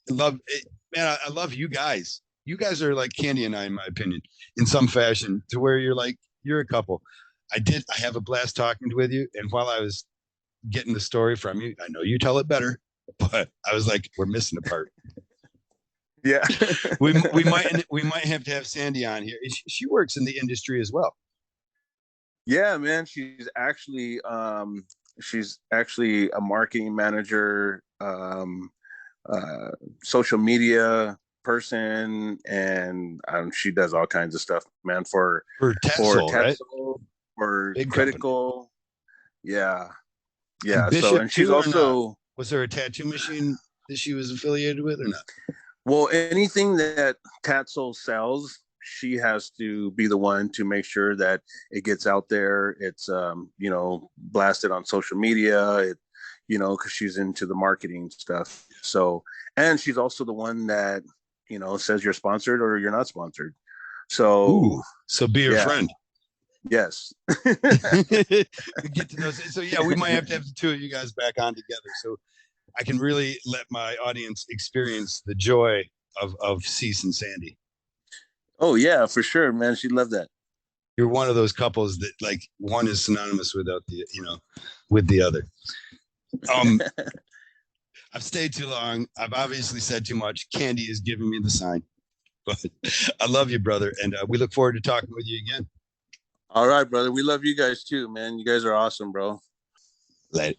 Love it, man. I love you guys. You guys are like Candy and I, in my opinion, in some fashion, to where you're a couple. I have a blast talking with you. And while I was getting the story from you, I know you tell it better, but I was like, we're missing a part. Yeah. we might have to have Sandy on here. She works in the industry as well. Yeah, man. She's actually a marketing manager, social media person, and she does all kinds of stuff, man, for Tetzel, right? For Big Critical. Company. Yeah. So, and she's also, was there a tattoo machine that she was affiliated with or not? Well, anything that Tatzel sells, she has to be the one to make sure that it gets out there. It's, blasted on social media, because she's into the marketing stuff. So, and she's also the one that, says you're sponsored or you're not sponsored. So, so be her friend. Yes. Get to know. So yeah, we might have to have the 2 of you guys back on together. So I can really let my audience experience the joy of Ceeze and Sandy. Oh yeah, for sure, man. She'd love that. You're one of those couples that like one is synonymous without the, with the other. I've stayed too long. I've obviously said too much. Candy is giving me the sign. But I love you, brother, and we look forward to talking with you again. All right, brother. We love you guys too, man. You guys are awesome, bro. Later.